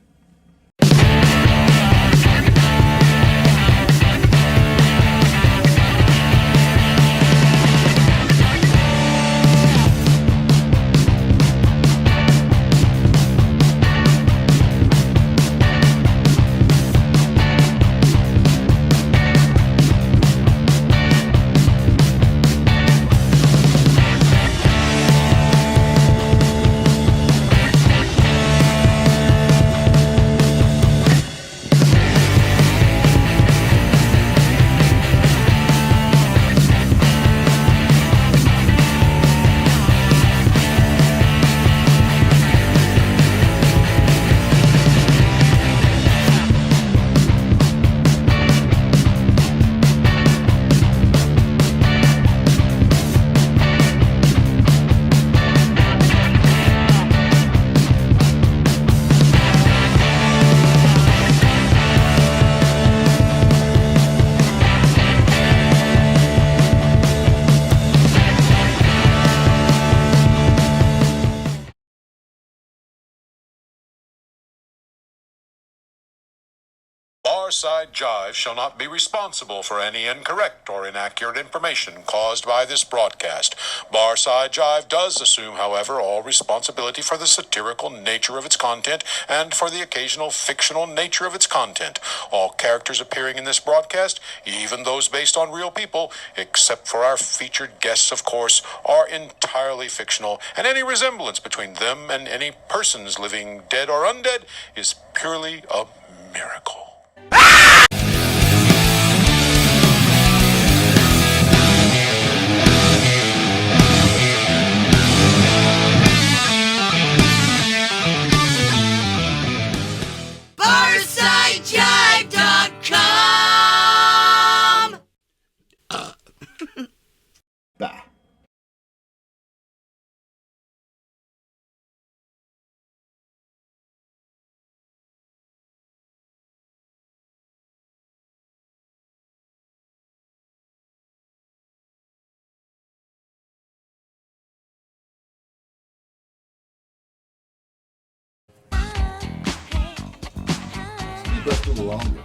Barside Jive shall not be responsible for any incorrect or inaccurate information caused by this broadcast. Barside Jive does assume, however, all responsibility for the satirical nature of its content and for the occasional fictional nature of its content. All characters appearing in this broadcast, even those based on real people, except for our featured guests, of course, are entirely fictional, and any resemblance between them and any persons living dead or undead is purely a miracle. BarsideJive.com. Bye. You left a little longer.